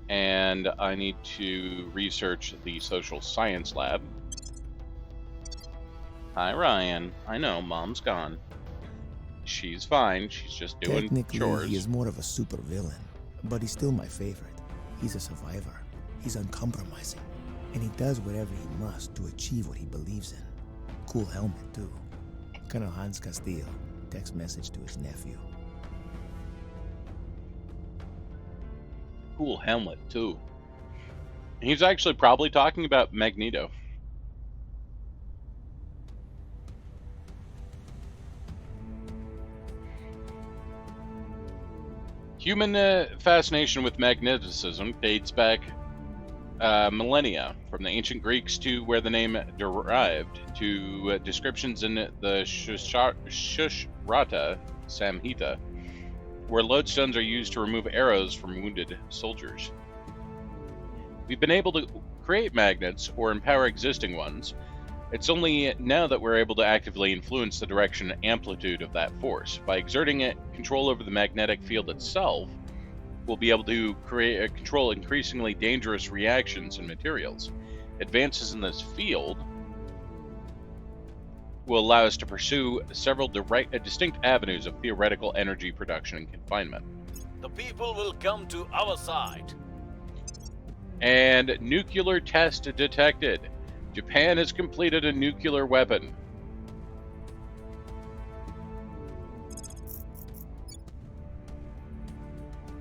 And I need to research the social science lab. Hi, Ryan. I know, Mom's gone. She's fine. She's just doing Technically, chores. he is more of a supervillain, but he's still my favorite. He's a survivor. He's uncompromising. And he does whatever he must to achieve what he believes in. Cool helmet, too. Colonel Hans Castillo, text message to his nephew. Cool helmet, too. He's actually probably talking about Magneto. Human fascination with magnetism dates back millennia, from the ancient Greeks to where the name derived, to descriptions in the Shushrata Samhita, where lodestones are used to remove arrows from wounded soldiers. We've been able to create magnets or empower existing ones. It's only now that we're able to actively influence the direction and amplitude of that force. By exerting control over the magnetic field itself, we'll be able to control increasingly dangerous reactions and materials. Advances in this field will allow us to pursue several distinct avenues of theoretical energy production and confinement. The people will come to our side. And nuclear test detected. Japan has completed a nuclear weapon.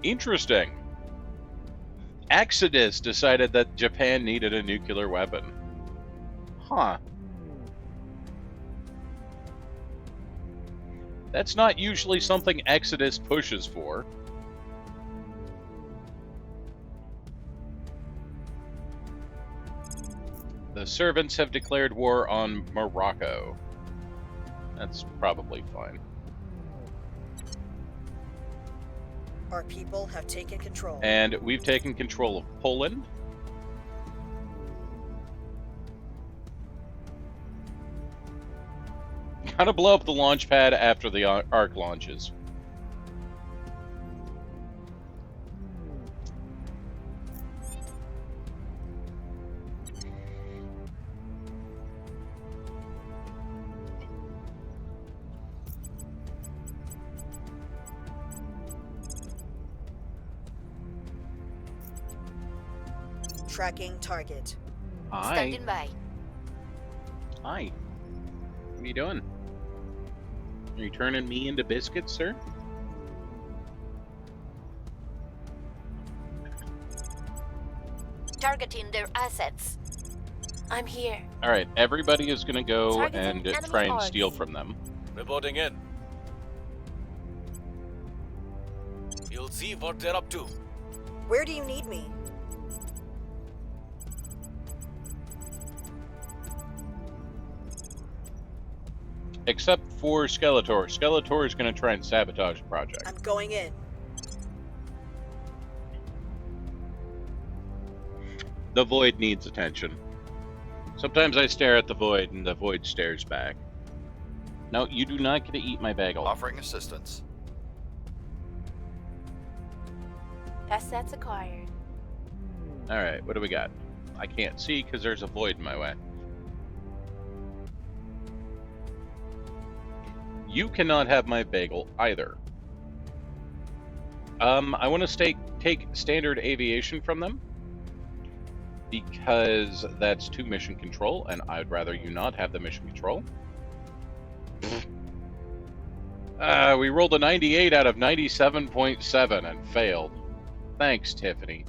Interesting. Exodus decided that Japan needed a nuclear weapon. Huh. That's not usually something Exodus pushes for. The servants have declared war on Morocco. That's probably fine. Our people have taken control. And we've taken control of Poland. Gotta blow up the launch pad after the Ark launches. Tracking target. Hi. Standing by. Hi. What are you doing? Are you turning me into biscuits, sir? Targeting their assets. I'm here. Alright, everybody is gonna go Targeting and enemy try and arcs. steal from them. Reporting in. You'll see what they're up to. Where do you need me? Except for Skeletor. Skeletor is gonna try and sabotage the project. I'm going in. The Void needs attention. Sometimes I stare at the Void and the Void stares back. No, you do not get to eat my bagel. Offering assistance. Assets acquired. Alright, what do we got? I can't see because there's a Void in my way. You cannot have my bagel either. I want to take standard aviation from them because that's 2 mission control, and I'd rather you not have the mission control. We rolled a 98 out of 97.7 and failed. Thanks, Tiffany.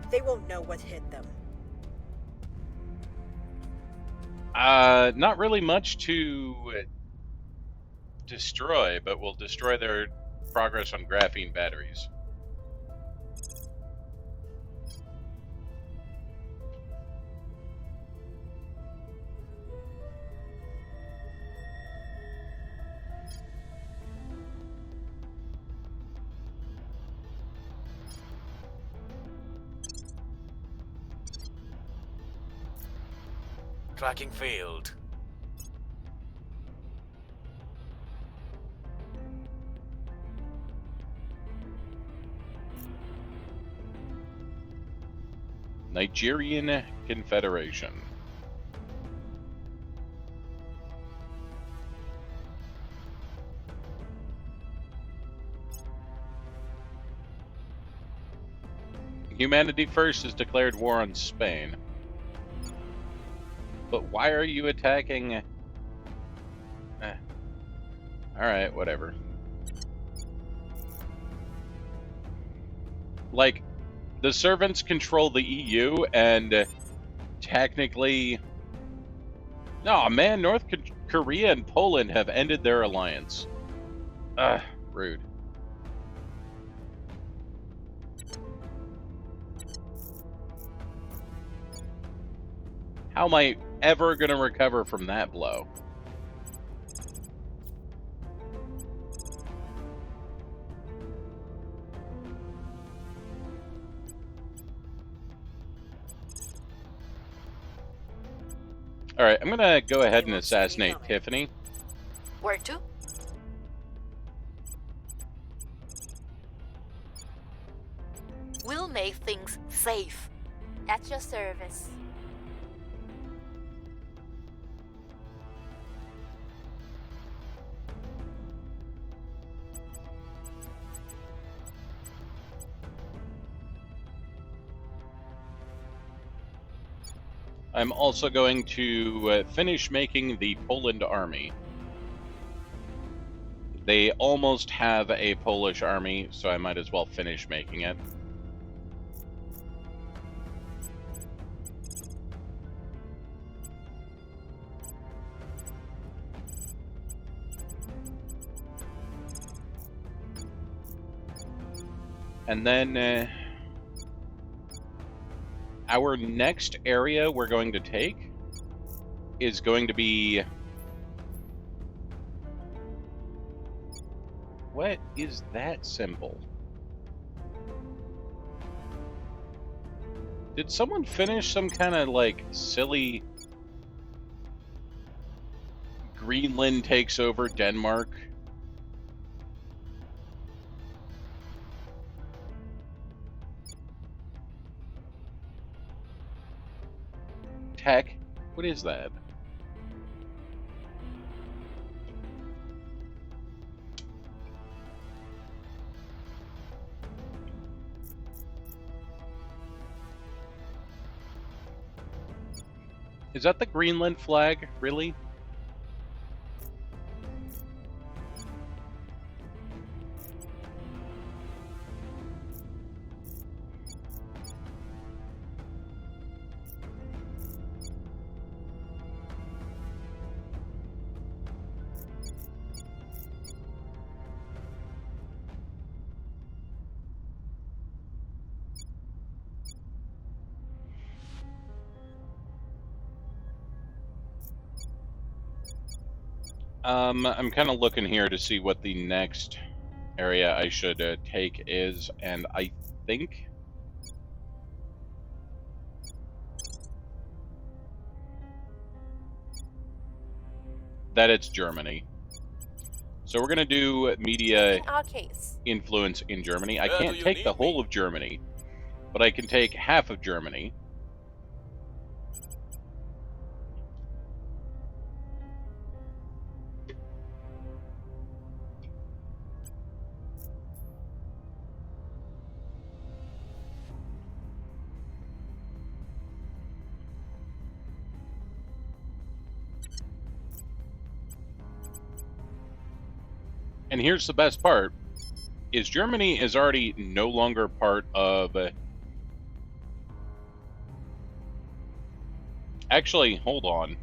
They won't know what hit them. Not really much to destroy, but we'll destroy their progress on graphene batteries. Tracking failed. Nigerian Confederation. Humanity First has declared war on Spain. But why are you attacking... Alright, whatever. Like, the servants control the EU, and technically... No, man, North Korea and Poland have ended their alliance. Rude. How am I ever going to recover from that blow? Alright, I'm going to go ahead and assassinate Tiffany. Where to? We'll make things safe. At your service. I'm also going to finish making the Poland army. They almost have a Polish army, so I might as well finish making it. And then our next area we're going to take is going to be... What is that symbol? Did someone finish some kind of, like, silly... Greenland takes over Denmark? Tech? What is that? Is that the Greenland flag? Really? I'm kind of looking here to see what the next area I should take is, and I think that it's Germany. So we're going to do media In our case. influence in Germany. I Where do can't you take the need whole me? of Germany, but I can take half of Germany. And here's the best part, is Germany is already no longer part of... Actually, hold on.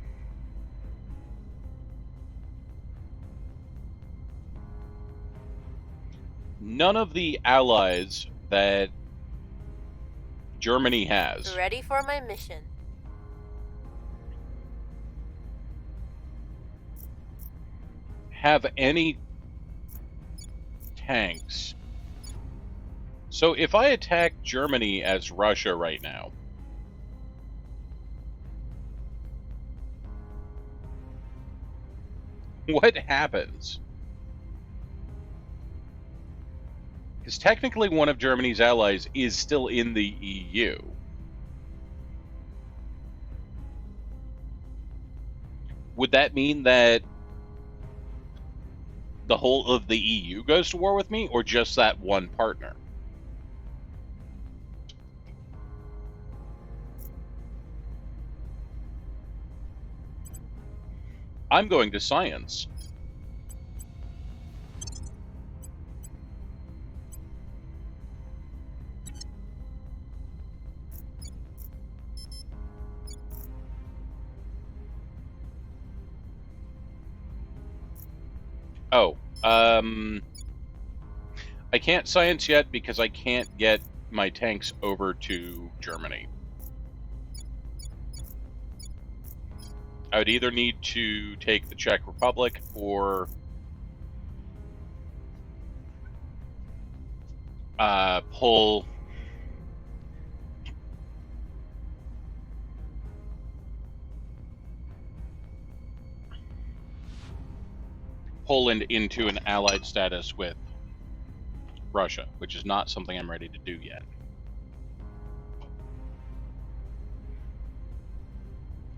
None of the allies that Germany has Ready for my mission. have any tanks. So if I attack Germany as Russia right now, what happens? Because technically one of Germany's allies is still in the EU. Would that mean that the whole of the EU goes to war with me, or just that one partner? I'm going to science. Oh, I can't science yet because I can't get my tanks over to Germany. I would either need to take the Czech Republic or pull Poland into an allied status with Russia, which is not something I'm ready to do yet.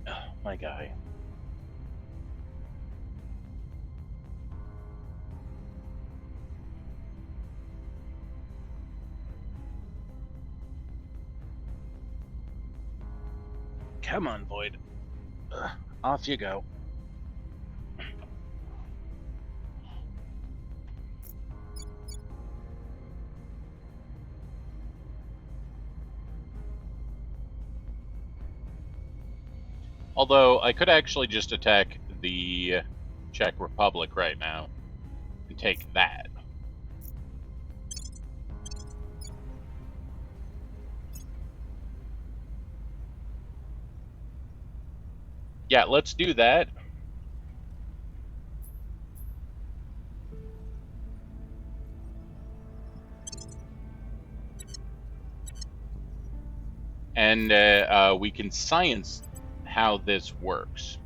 Oh, my guy. Come on, Void. Off you go. Although, I could actually just attack the Czech Republic right now and take that. Yeah, let's do that. And we can science how this works.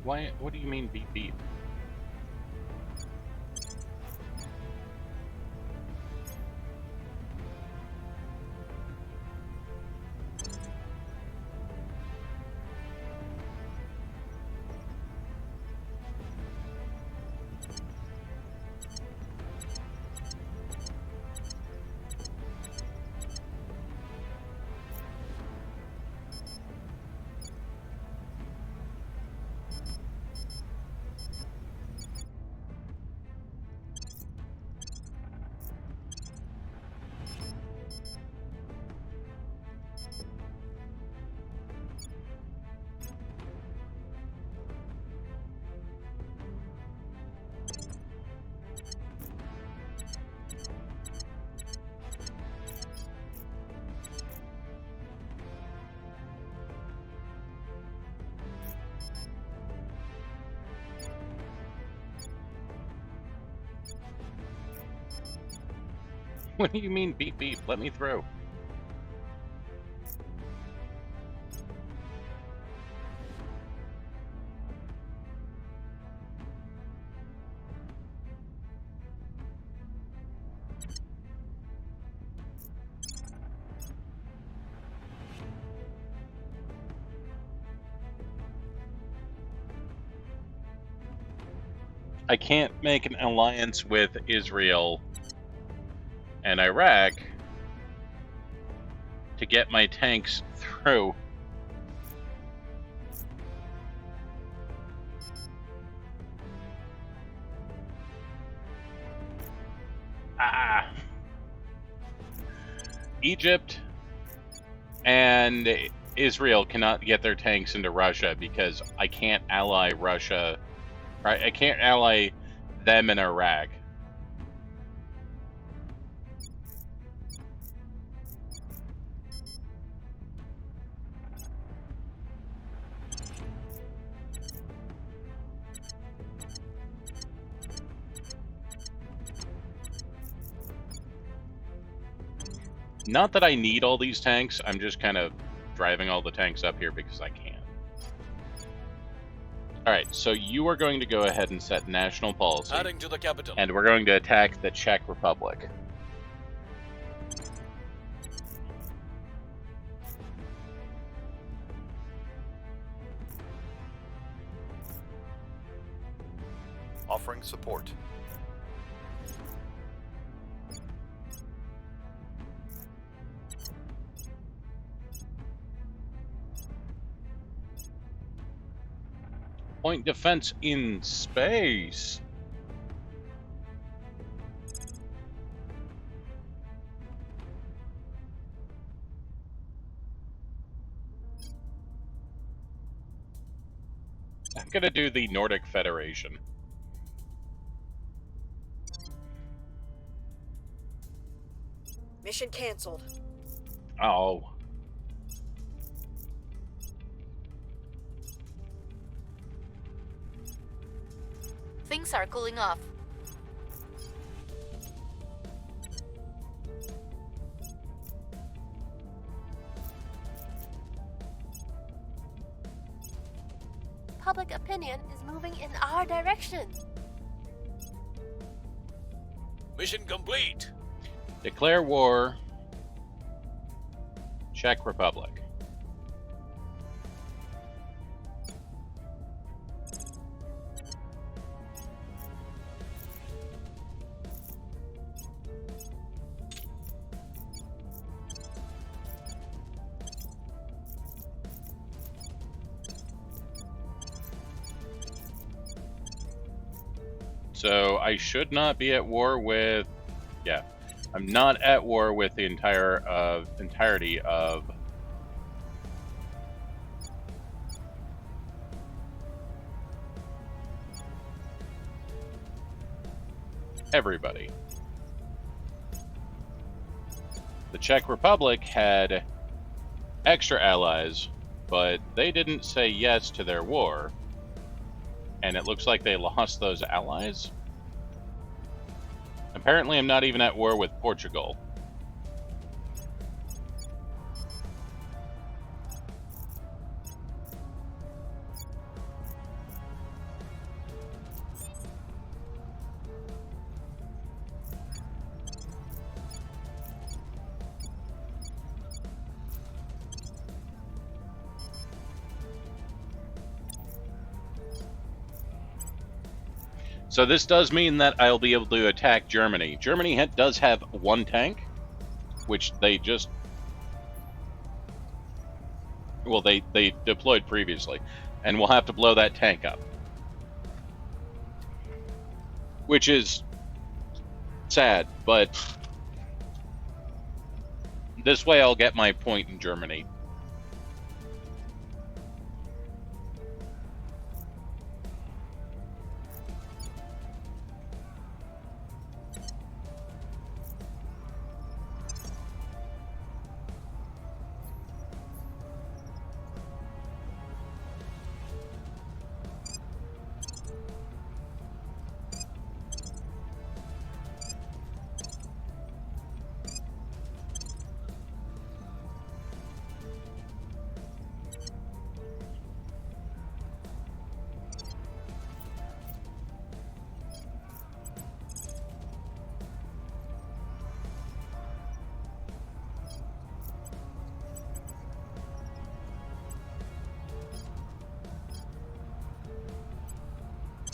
Why? What do you mean beep beep? What do you mean beep beep? Let me through. I can't make an alliance with Israel and Iraq to get my tanks through. Egypt and Israel cannot get their tanks into Russia because I can't ally Russia. Right? I can't ally them in Iraq. Not that I need all these tanks, I'm just kind of driving all the tanks up here because I can. Alright, so you are going to go ahead and set national policy. Heading to the capital. And we're going to attack the Czech Republic. Offering support. Point defense in space. I'm gonna do the Nordic Federation. Mission cancelled. Oh. Things are cooling off. Public opinion is moving in our direction. Mission complete. Declare war. Czech Republic. So I should not be at war with, yeah, I'm not at war with the entirety of everybody. The Czech Republic had extra allies, but they didn't say yes to their war. And it looks like they lost those allies. Apparently, I'm not even at war with Portugal. So this does mean that I'll be able to attack Germany. Germany does have one tank, which they just... well, they deployed previously. And we'll have to blow that tank up. Which is sad, but this way I'll get my point in Germany.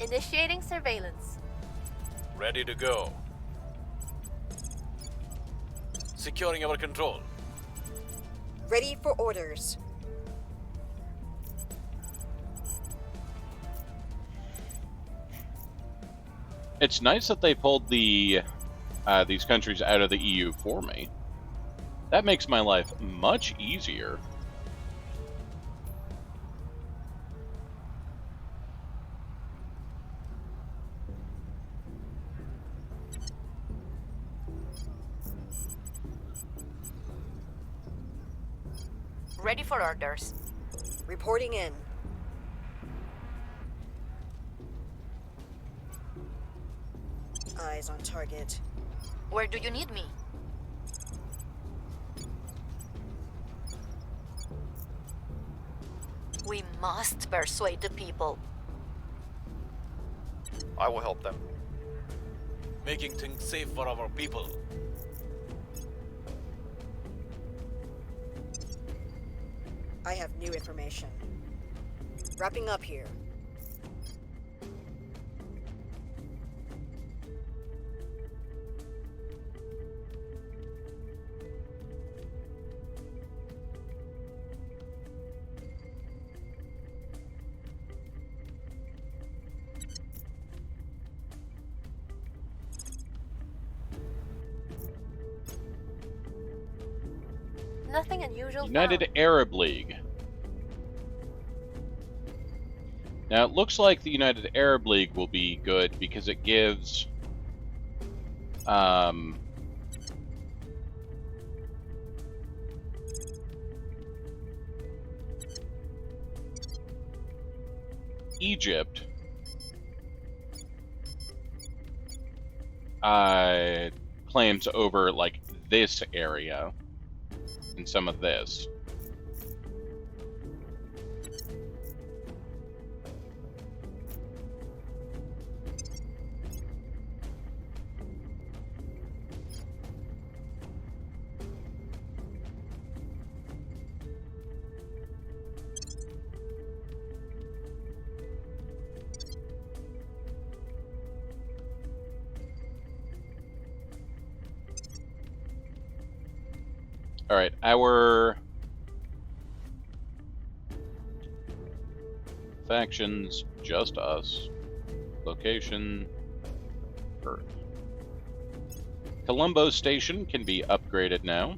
Initiating surveillance. Ready to go. Securing our control. Ready for orders. It's nice that they pulled these countries out of the EU for me. That makes my life much easier. Ready for orders. Reporting in. Eyes on target. Where do you need me? We must persuade the people. I will help them. Making things safe for our people. I have new information. Wrapping up here. Nothing unusual United found. Arab League. Now, it looks like the United Arab League will be good because it gives Egypt claims over like this area and some of this. All right, our factions, just us. Location, Earth. Colombo Station can be upgraded now.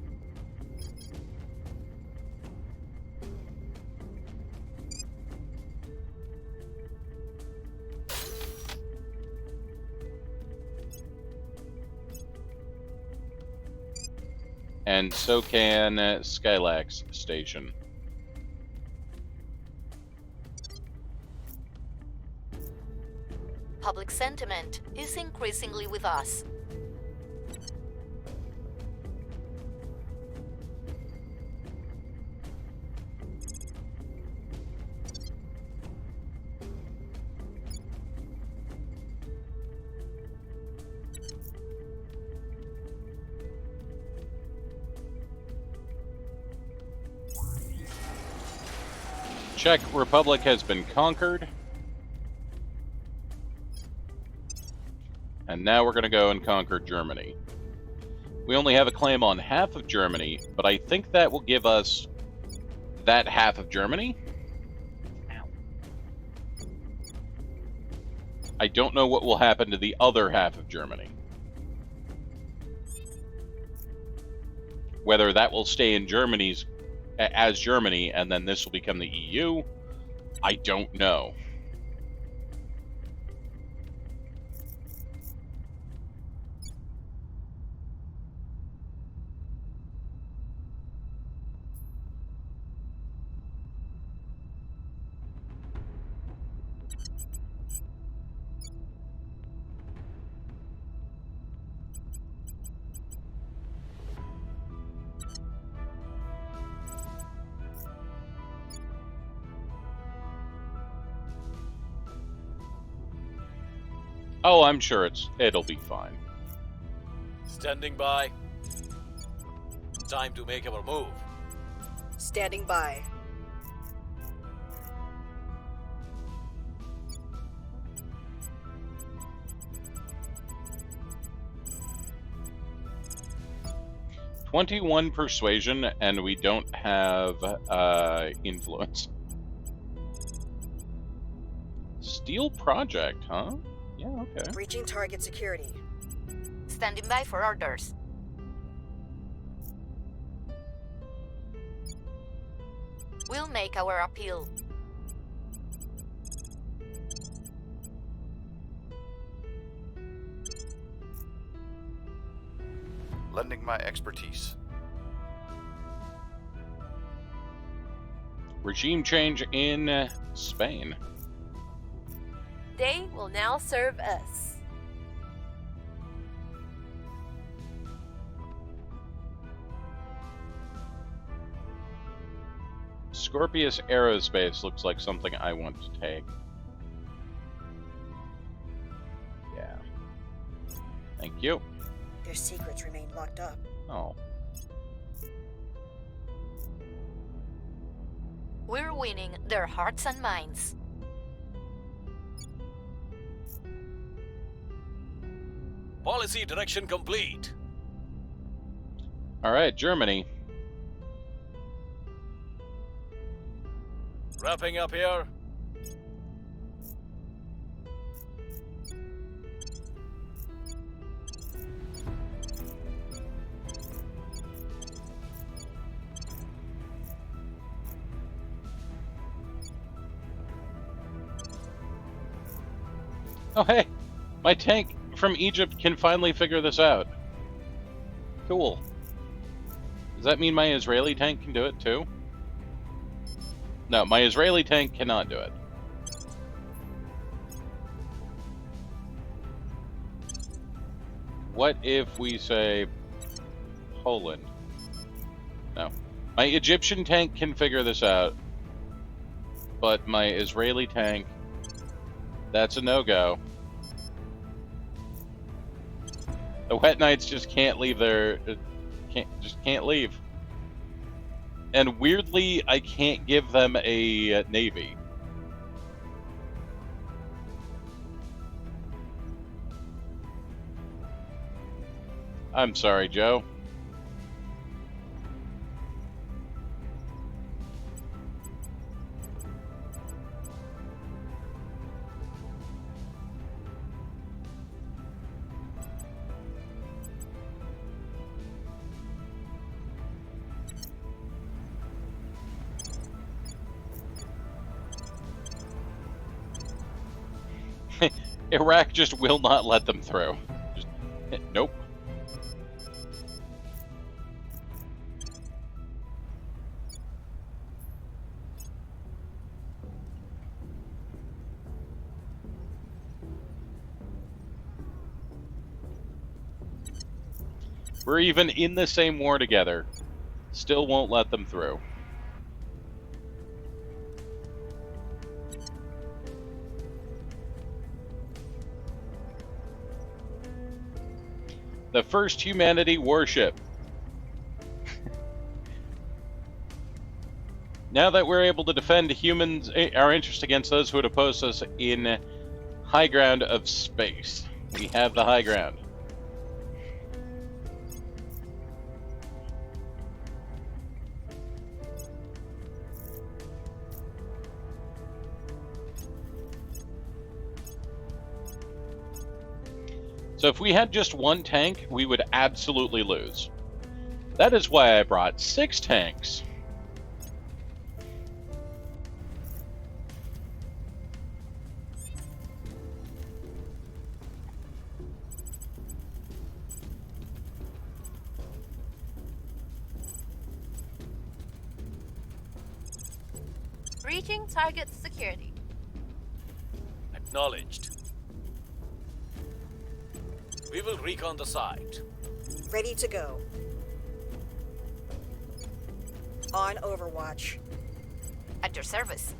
And so can Skylax Station. Public sentiment is increasingly with us. Czech Republic has been conquered. And now we're going to go and conquer Germany. We only have a claim on half of Germany, but I think that will give us that half of Germany. Ow. I don't know what will happen to the other half of Germany. Whether that will stay in Germany's as Germany and then this will become the EU, I don't know. Oh, I'm sure it'll be fine. Standing by. Time to make our move. Standing by. "21 persuasion, and we don't have influence. Steel project, huh? Yeah, okay. Breaching target security. Standing by for orders. We'll make our appeal. Lending my expertise. Regime change in Spain. They will now serve us. Scorpius Aerospace looks like something I want to take. Yeah. Thank you. Their secrets remain locked up. Oh. We're winning their hearts and minds. Policy direction complete. All right, Germany. Wrapping up here. Oh, hey! My tank from Egypt can finally figure this out. Cool. Does that mean my Israeli tank can do it too? No, my Israeli tank cannot do it. What if we say Poland? No. My Egyptian tank can figure this out, but my Israeli tank, that's a no-go. The Wet Knights just can't leave their... can't leave. And weirdly, I can't give them a navy. I'm sorry, Joe. Iraq just will not let them through. Just, nope. We're even in the same war together. Still won't let them through. The first humanity warship. Now that we're able to defend humans, our interest against those who would oppose us in high ground of space. We have the high ground. So if we had just one tank, we would absolutely lose. That is why I brought 6 tanks. Reaching target security. Acknowledged. We will recon the site. Ready to go. On Overwatch. At your service.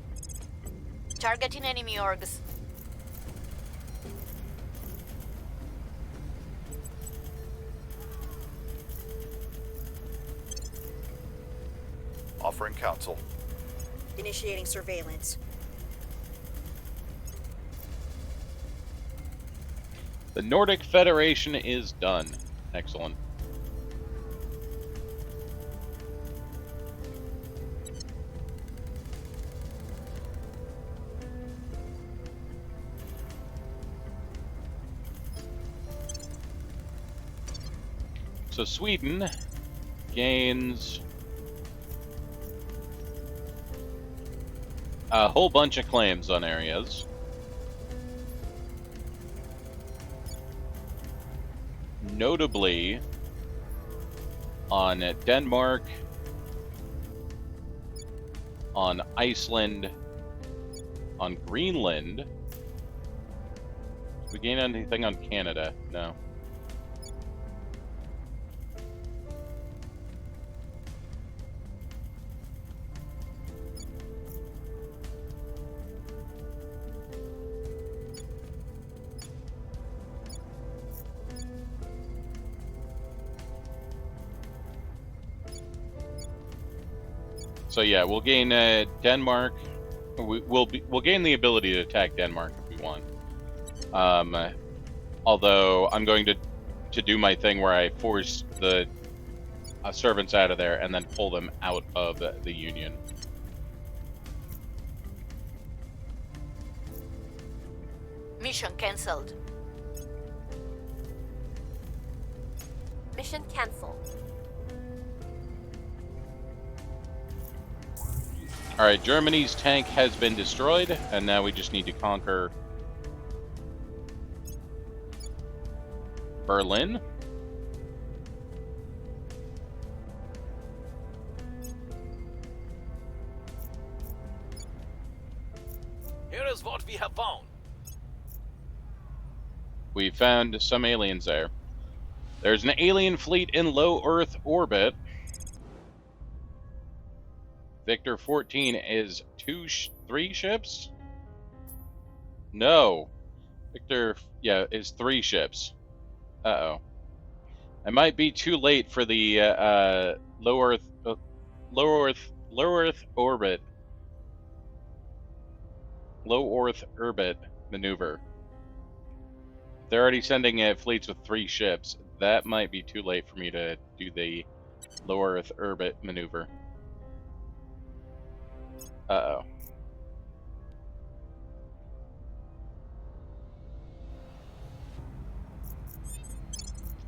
Targeting enemy orgs. Offering counsel. Initiating surveillance. The Nordic Federation is done. Excellent. So Sweden gains a whole bunch of claims on areas. Notably on Denmark, on Iceland, on Greenland. Did we gain anything on Canada? No. So yeah, we'll gain Denmark. We'll gain the ability to attack Denmark if we want. Although I'm going to do my thing where I force the servants out of there and then pull them out of the Union. Mission cancelled. Mission cancelled. Alright, Germany's tank has been destroyed, and now we just need to conquer Berlin? Here is what we have found. We found some aliens there. There's an alien fleet in low Earth orbit. Victor 14 is 3 ships? No. Victor, yeah, is 3 ships. Uh-oh. I might be too late for the low Earth orbit maneuver. They're already sending fleets with 3 ships. That might be too late for me to do the low Earth orbit maneuver. Uh-oh.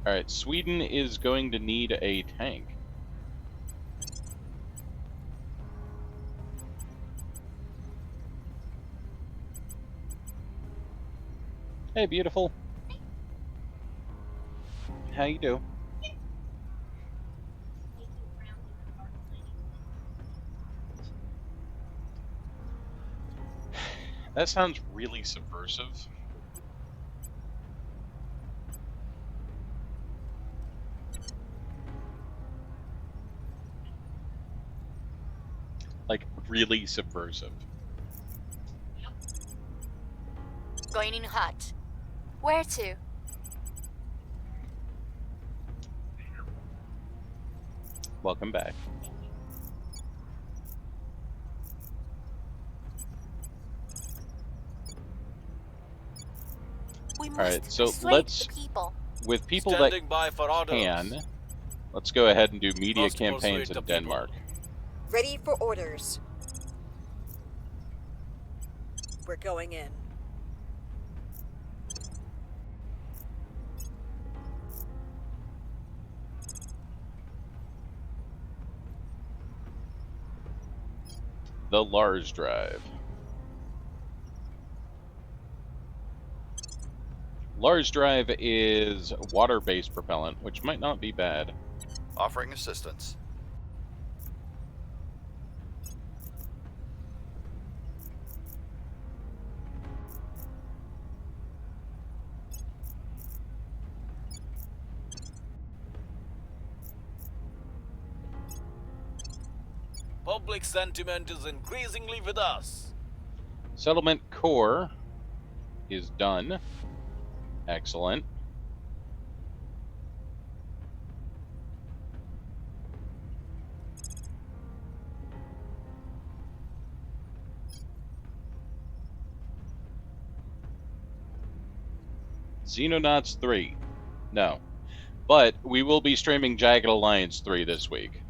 Alright, Sweden is going to need a tank. Hey, beautiful. How you do? That sounds really subversive. Like, really subversive. Going in hot. Where to? Welcome back. We must Alright, so persuade let's, the people. with people Standing by for that orders. can, let's go ahead and do media Must persuade campaigns the in people. Denmark. Ready for orders. We're going in. The Lars Drive. Lars Drive is water-based propellant, which might not be bad. Offering assistance. Public sentiment is increasingly with us. Settlement core is done. Excellent. Xenonauts 3. No. But we will be streaming Jagged Alliance 3 this week.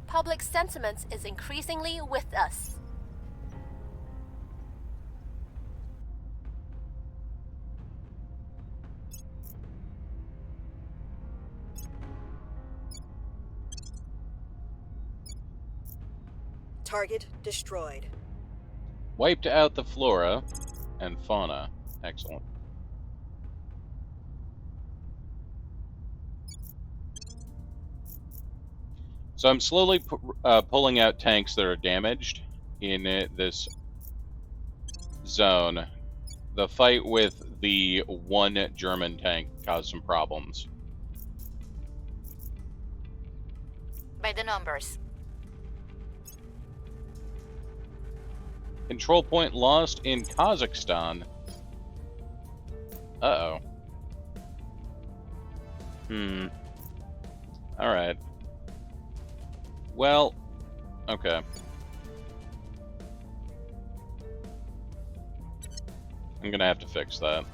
Public sentiment is increasingly with us. Target destroyed. Wiped out the flora and fauna. Excellent. So I'm slowly pulling out tanks that are damaged in this zone. The fight with the one German tank caused some problems. By the numbers. Control point lost in Kazakhstan. Uh-oh. Alright. Well, okay. I'm gonna have to fix that.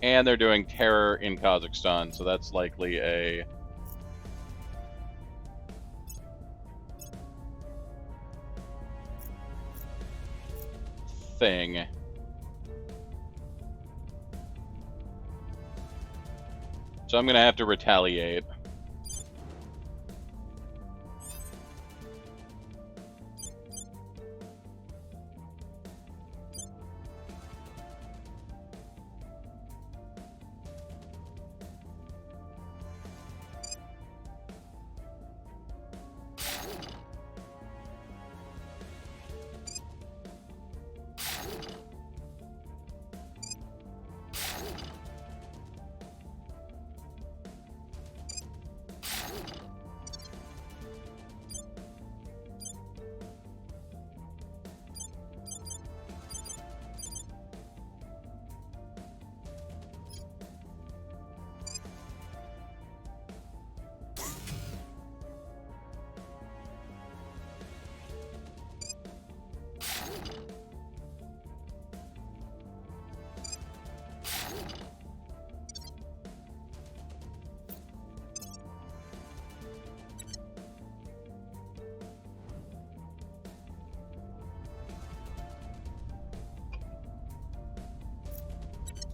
And they're doing terror in Kazakhstan, so that's likely a... thing. So I'm going to have to retaliate.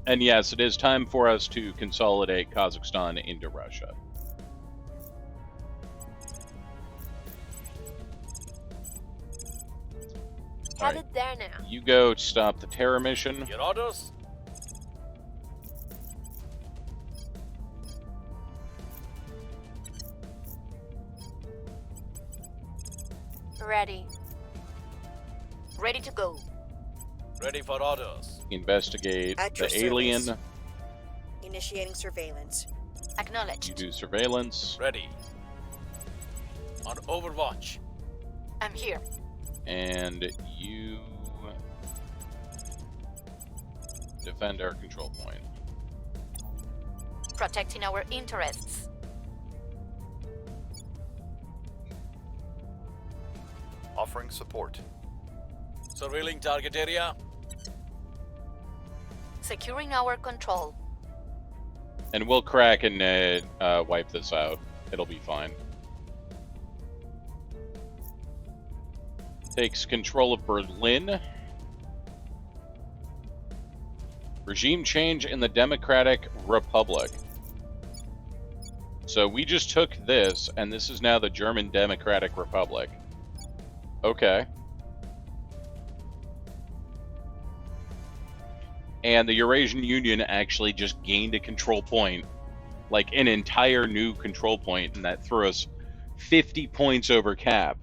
And yes, it is time for us to consolidate Kazakhstan into Russia. Headed there now. You go stop the terror mission. Your orders? Ready. Ready to go. Ready for orders. Investigate At your the alien. service. Initiating surveillance. You Acknowledged. do surveillance. Ready. On Overwatch. I'm here. And you defend our control point. Protecting our interests. Offering support. Surveilling target area. Securing our control. And we'll crack and wipe this out. It'll be fine. Takes control of Berlin. Regime change in the Democratic Republic. So we just took this, and this is now the German Democratic Republic. Okay. And the Eurasian Union actually just gained a control point, like an entire new control point, and that threw us 50 points over cap.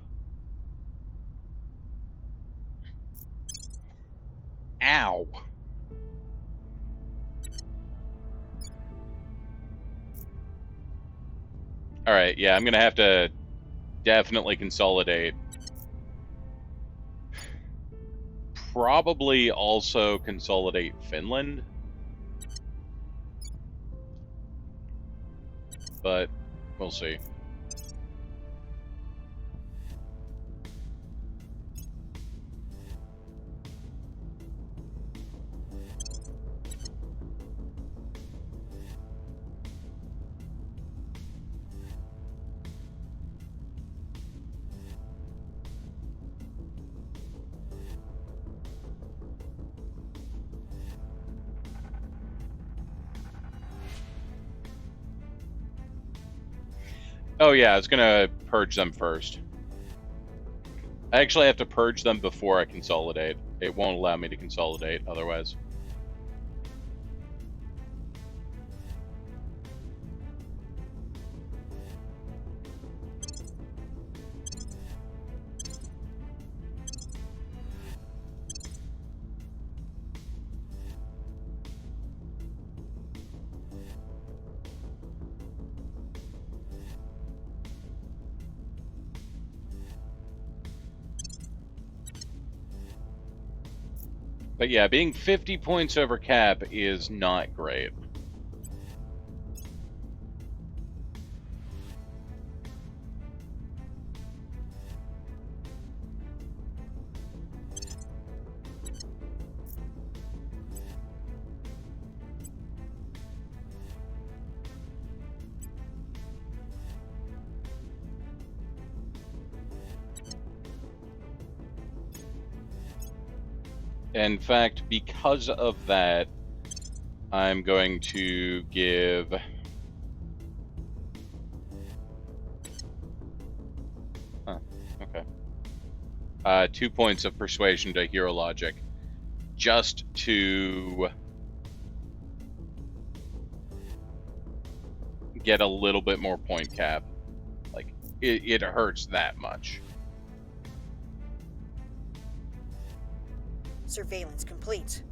Ow. Alright, yeah, I'm gonna have to definitely consolidate. Probably also consolidate Finland. But we'll see. Oh yeah, I was gonna purge them first. I actually have to purge them before I consolidate. It won't allow me to consolidate otherwise. But yeah, being 50 points over cap is not great. In fact, because of that, I'm going to give Okay. 2 points of persuasion to hero logic, just to get a little bit more point cap. Like, it hurts that much. Surveillance complete.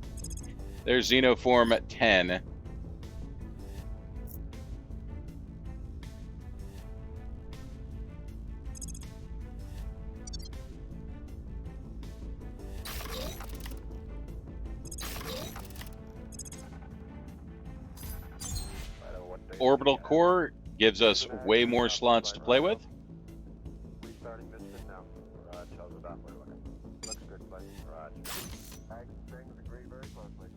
There's Xenoform at 10. Orbital core gives us way more slots to play with. Restarting mission now. Raj, how's the Doppler looking? Looks good, bud. Raj. Ag things agree very closely.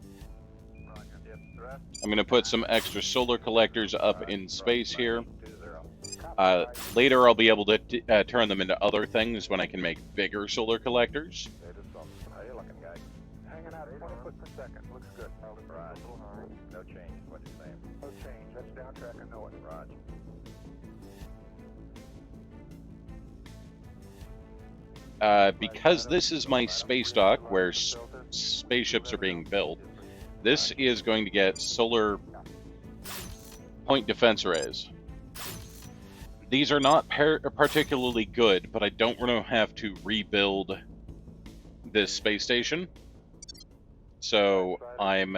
Roger. Yes, threat. I'm going to put some extra solar collectors up in space here. 2-0. Later I'll be able to turn them into other things when I can make bigger solar collectors. How you looking, guys? Hanging out 20 foot per second. Looks good. Raj. No change. What you saying? No change. That's down track. I know it. Raj. Because this is my space dock where spaceships are being built, this is going to get solar point defense arrays. These are not particularly good, but I don't want to have to rebuild this space station. So I'm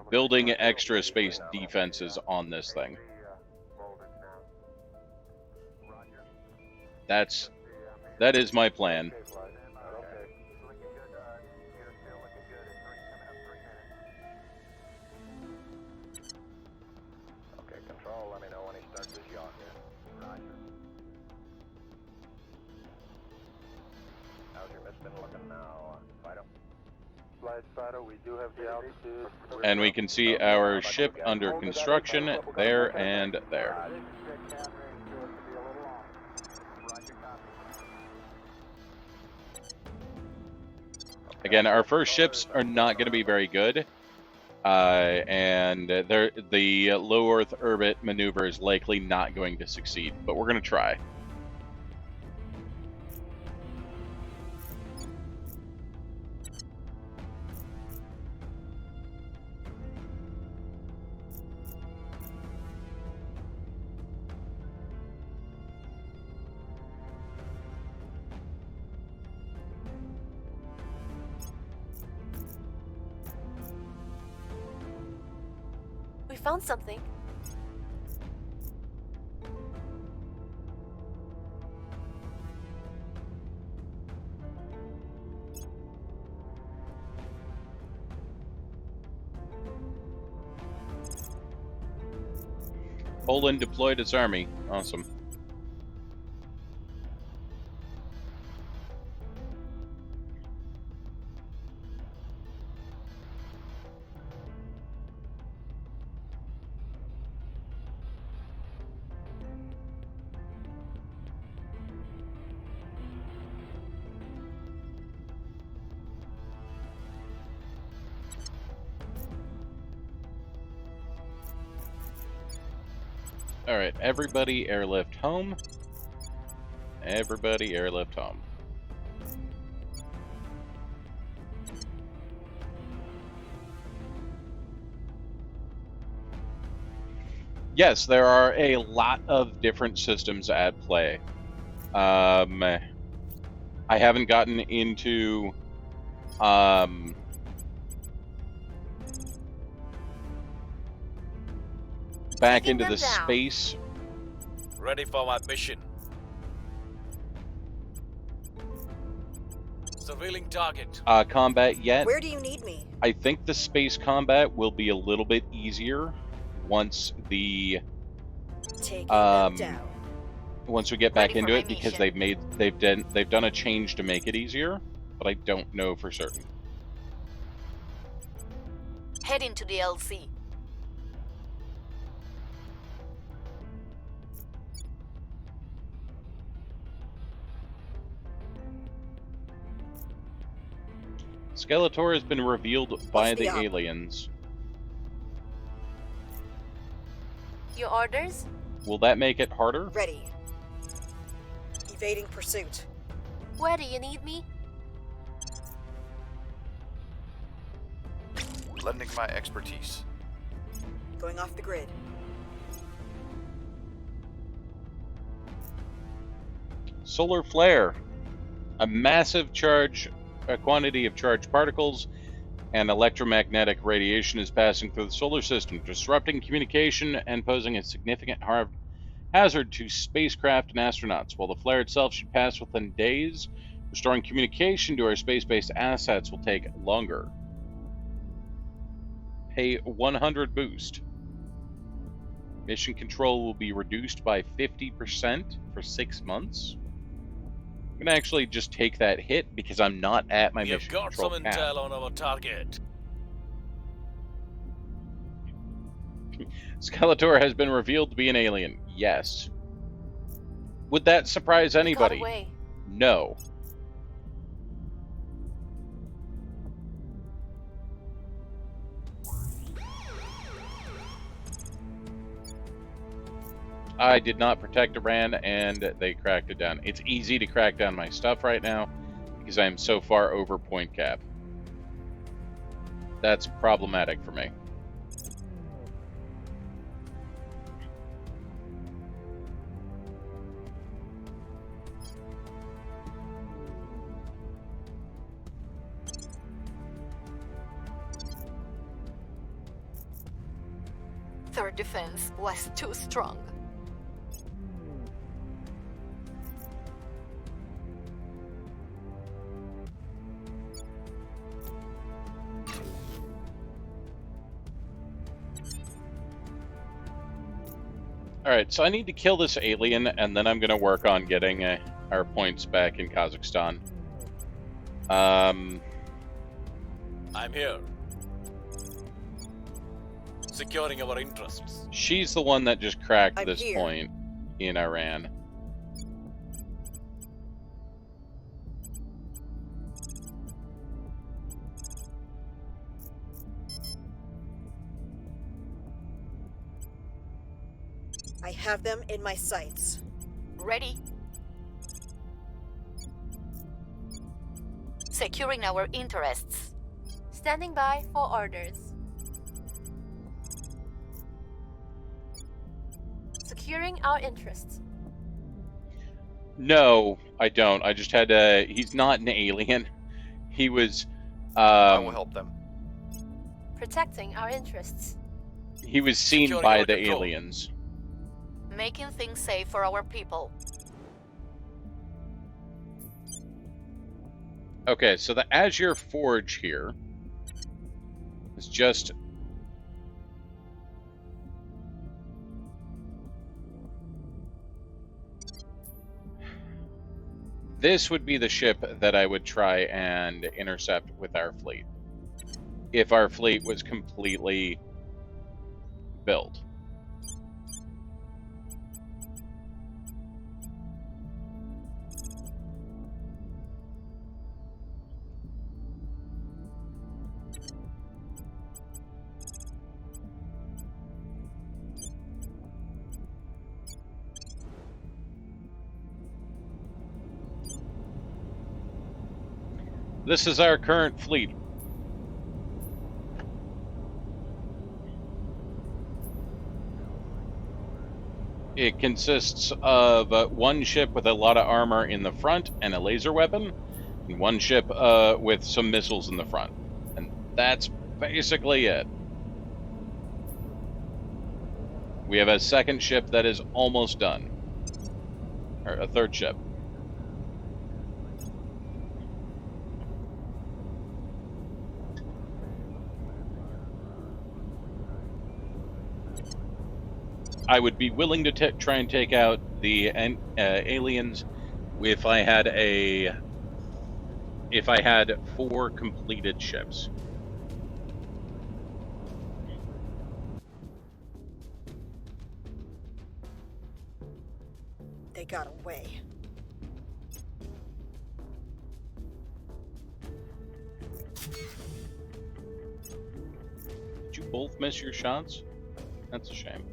building extra space defenses on this thing. That is my plan. Okay, control, let me know when he starts his yaw here. Roger. How's your miss been looking now, Fido? Flight Fido, we do have the altitude. And we can see our ship under construction there and there. Again, our first ships are not going to be very good, and the low Earth orbit maneuver is likely not going to succeed, but we're going to try. We found something. Poland deployed its army. Awesome. Alright, everybody airlift home. Everybody airlift home. Yes, there are a lot of different systems at play. I haven't gotten into back Taking into them the down. space. Ready for my mission. Surveilling target. Combat yet. Where do you need me? I think the space combat will be a little bit easier once the Taking Um, them down. once we get back Ready for into my it, because mission. they've done a change to make it easier, but I don't know for certain. Head into the LC. Skeletor has been revealed by What's the the op? aliens. Your orders? Will that make it harder? Ready. Evading pursuit. Where do you need me? Lending my expertise. Going off the grid. Solar flare. A massive quantity of charged particles and electromagnetic radiation is passing through the solar system, disrupting communication and posing a significant hazard to spacecraft and astronauts. While the flare itself should pass within days, restoring communication to our space-based assets will take longer. Pay 100 boost. Mission control will be reduced by 50% for 6 months. I'm going to actually just take that hit because I'm not at my We have mission got control some cap. intel on our target. Skeletor has been revealed to be an alien. Yes. Would that surprise Got anybody? away. No. I did not protect Iran, and they cracked it down. It's easy to crack down my stuff right now because I am so far over point cap. That's problematic for me. Their defense was too strong. Alright, so I need to kill this alien, and then I'm going to work on getting our points back in Kazakhstan. I'm here. Securing our interests. She's the one that just cracked I'm this here. point in Iran. I have them in my sights. Ready? Securing our interests. Standing by for orders. Securing our interests. No, I don't. I just had to... He's not an alien. He was... I will help them. Protecting our interests. He was seen Securing by our the control. aliens. Making things safe for our people. Okay, so the Azure Forge here is just... This would be the ship that I would try and intercept with our fleet. If our fleet was completely built. This is our current fleet. It consists of one ship with a lot of armor in the front and a laser weapon, and one ship with some missiles in the front. And that's basically it. We have a second ship that is almost done. Or a third ship. I would be willing to try and take out the aliens if I had 4 completed ships. They got away. Did you both miss your shots? That's a shame.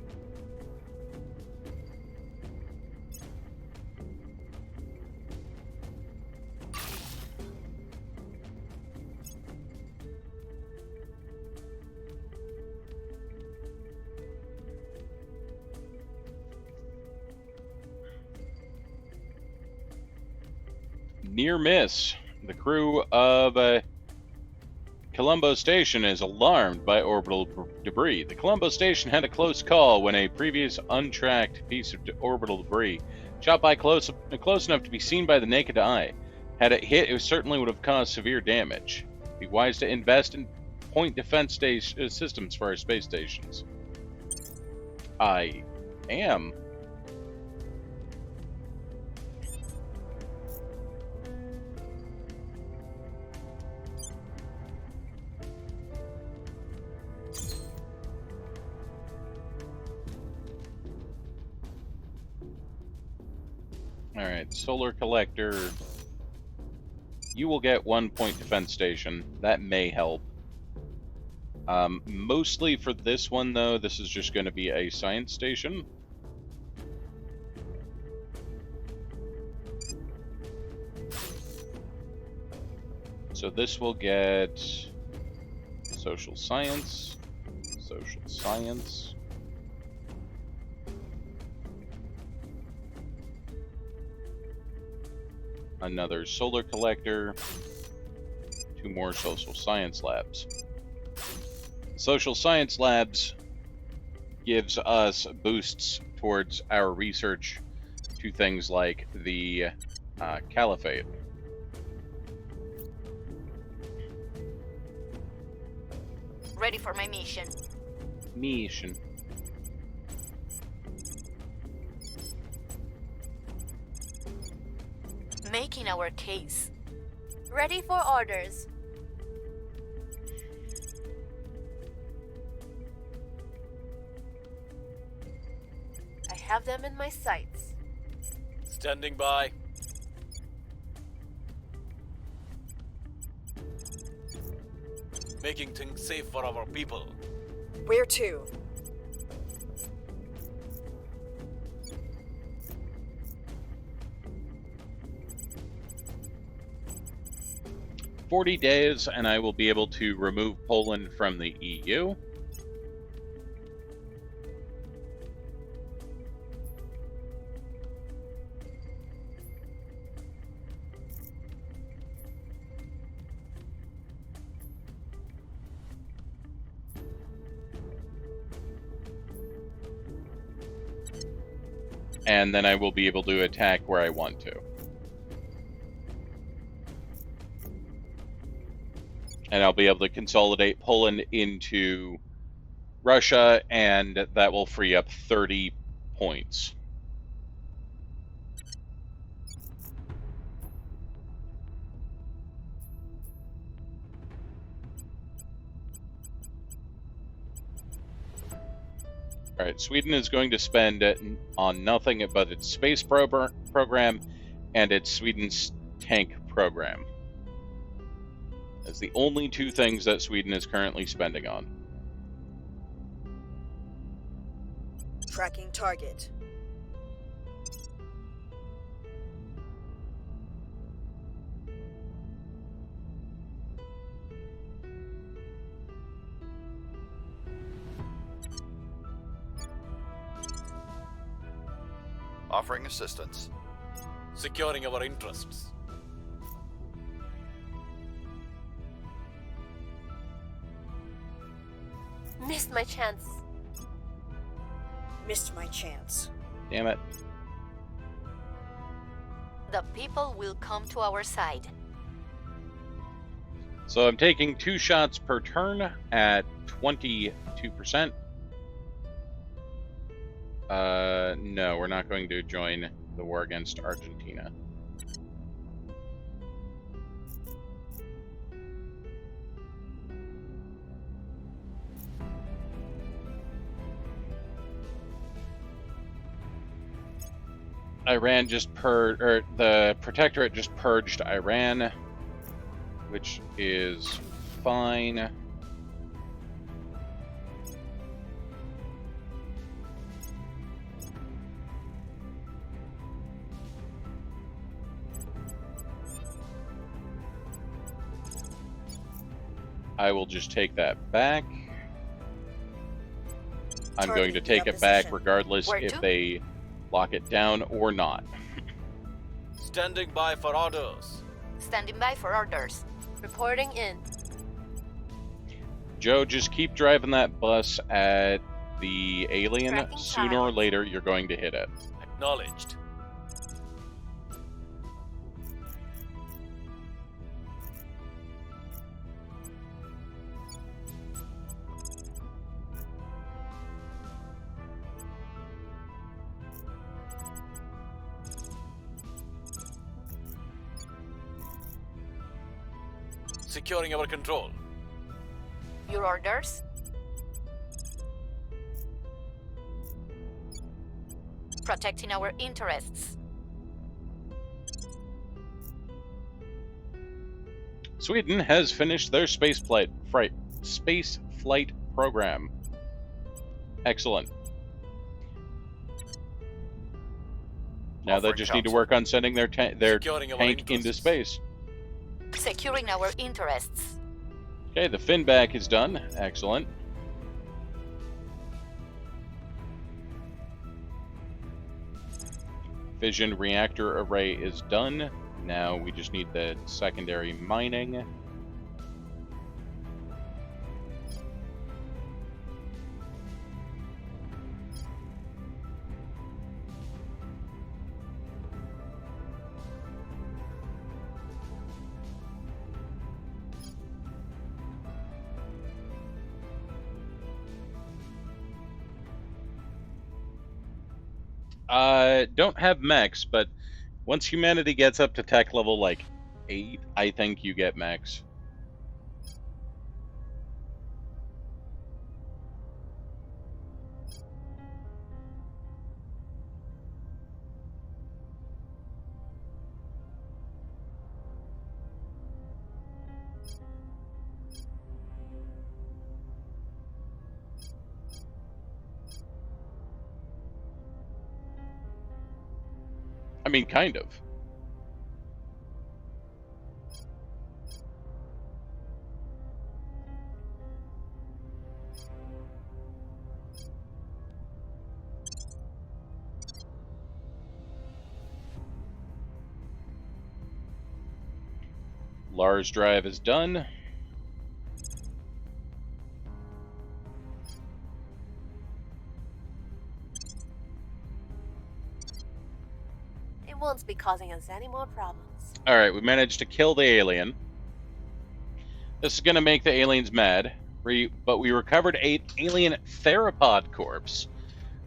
Near miss. The crew of Colombo Station is alarmed by orbital debris. The Colombo Station had a close call when a previous untracked piece of orbital debris shot by close enough to be seen by the naked eye. Had it hit, it certainly would have caused severe damage. It'd be wise to invest in point defense systems for our space stations. I am. Alright, solar collector. You will get 1 point defense station. That may help. Mostly for this one, though, this is just going to be a science station. So this will get social science, another solar collector, 2 more social science labs. Social science labs gives us boosts towards our research to things like the Caliphate. Ready for my mission. Making our case. Ready for orders. I have them in my sights. Standing by. Making things safe for our people. Where to? For 40 days, and I will be able to remove Poland from the EU. And then I will be able to attack where I want to. And I'll be able to consolidate Poland into Russia, and that will free up 30 points. Alright, Sweden is going to spend on nothing but its space program and its Sweden's tank program. That's the only 2 things that Sweden is currently spending on. Tracking target. Offering assistance. Securing our interests. Missed my chance. Missed my chance. Damn it. The people will come to our side. So I'm taking 2 shots per turn at 22%. No, we're not going to join the war against Argentina. Iran just the Protectorate just purged Iran, which is fine. I will just take that back. I'm going to take it back regardless if they lock it down or not. Standing by for orders. Standing by for orders. Reporting in. Joe, just keep driving that bus at the alien. Tracking Sooner or targets. later, you're going to hit it. Acknowledged. Securing our control. Your orders? Protecting our interests. Sweden has finished their space flight program. Excellent. Now they Offering just need to counsel. work on sending their Securing our tank into interests. space. Securing our interests. Okay, the fin back is done. Excellent. Fission reactor array is done. Now we just need the secondary mining. Don't have mechs, but once humanity gets up to tech level like 8, I think you get mechs. I mean, kind of. Lars drive is done. It won't be causing us any more problems. Alright, we managed to kill the alien. This is going to make the aliens mad, but we recovered an alien theropod corpse.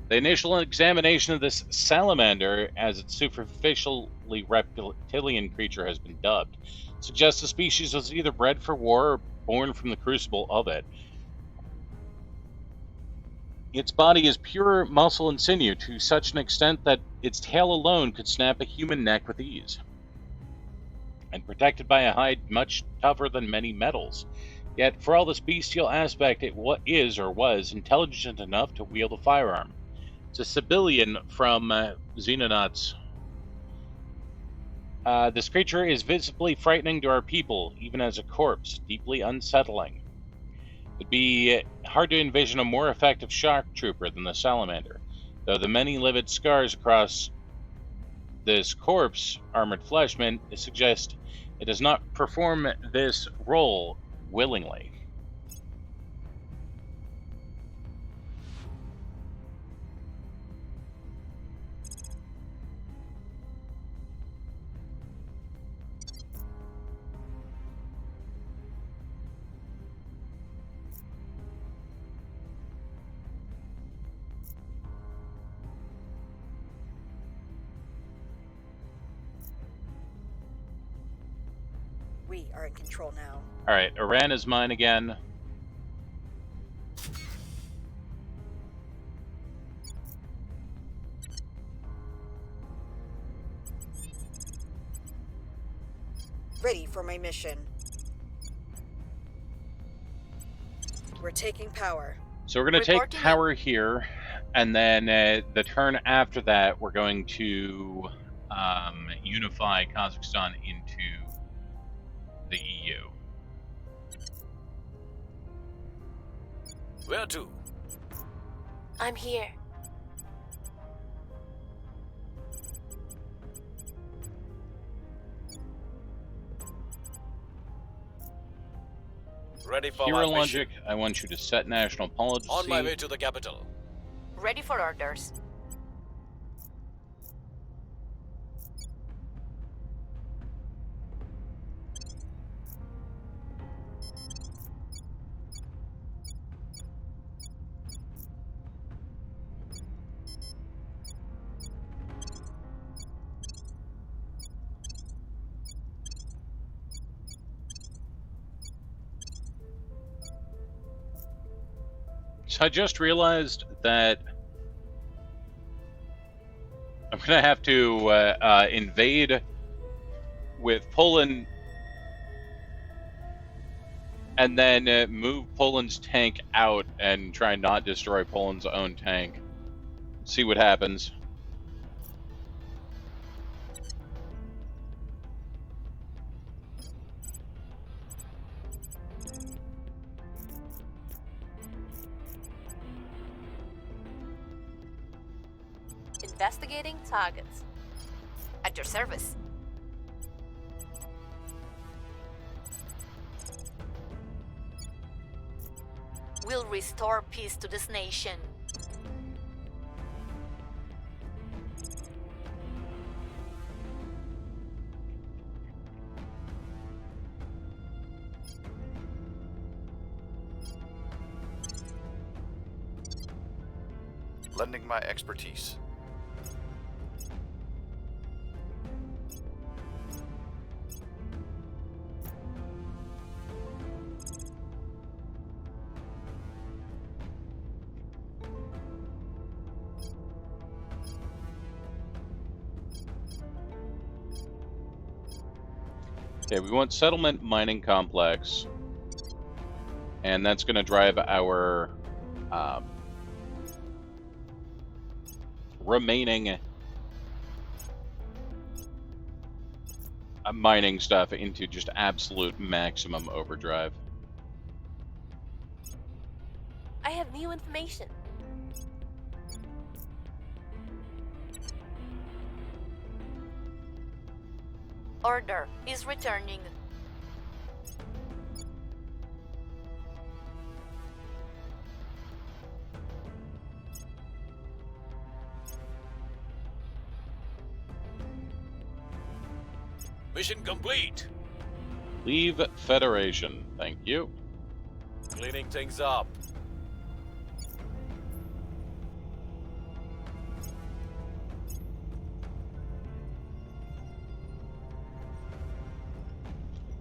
The initial examination of this salamander, as its superficially reptilian creature has been dubbed, suggests the species was either bred for war or born from the crucible of it. Its body is pure muscle and sinew to such an extent that its tail alone could snap a human neck with ease. And protected by a hide much tougher than many metals. Yet, for all this bestial aspect, it is or was intelligent enough to wield a firearm. It's a civilian from Xenonauts. This creature is visibly frightening to our people, even as a corpse, deeply unsettling. It'd be hard to envision a more effective shock trooper than the salamander, though the many livid scars across this corpse armored fleshman suggest it does not perform this role willingly. We are in control now. Alright, Iran is mine again. Ready for my mission. We're taking power. So we're going to take Reporting. power here, and then the turn after that, we're going to unify Kazakhstan into the EU. Where to? I'm here. Ready for Hero my mission. Logic, I want you to set national policy. On my way to the capital. Ready for orders. So I just realized that I'm gonna have to invade with Poland, and then move Poland's tank out and try and not destroy Poland's own tank. See what happens. Investigating targets. At your service. We'll restore peace to this nation. Lending my expertise. Okay, we want settlement mining complex, and that's going to drive our remaining mining stuff into just absolute maximum overdrive. I have new information. Order is returning. Mission complete. Leave Federation. Thank you. Cleaning things up.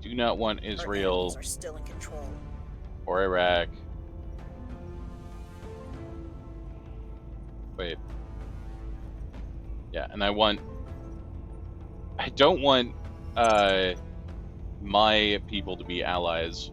Do not want Our Israel enemies are still in control. or Iraq. Wait. Yeah, and I don't want my people to be allies.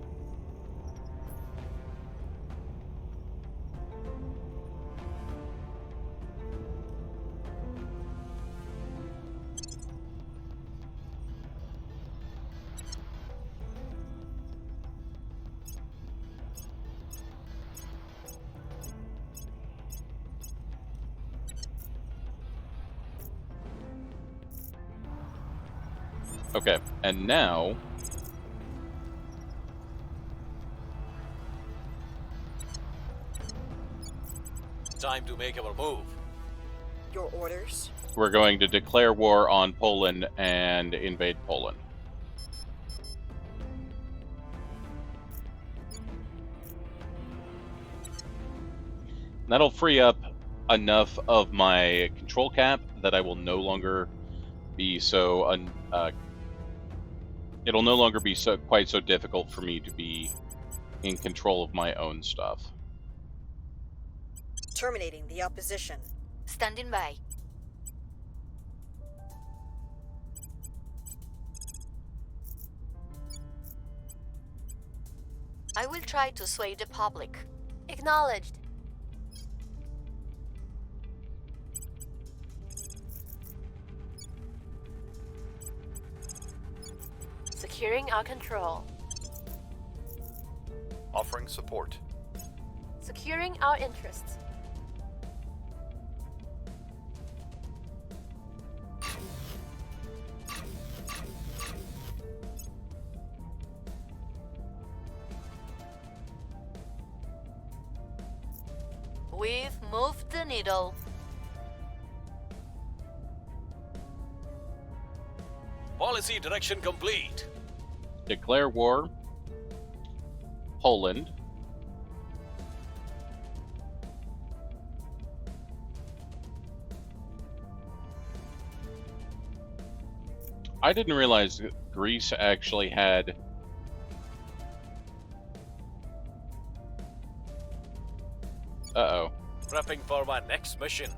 Okay, and now Time to make our move. Your orders? we're going to declare war on Poland and invade Poland. That'll free up enough of my control cap that I will no longer be so it'll no longer be quite so difficult for me to be in control of my own stuff. Terminating the opposition. Standing by. I will try to sway the public. Acknowledged. Securing our control. Offering support. Securing our interests. We've moved the needle. Policy direction complete. Declare war. Poland. I didn't realize that Greece actually had... Uh-oh. Prepping for my next mission.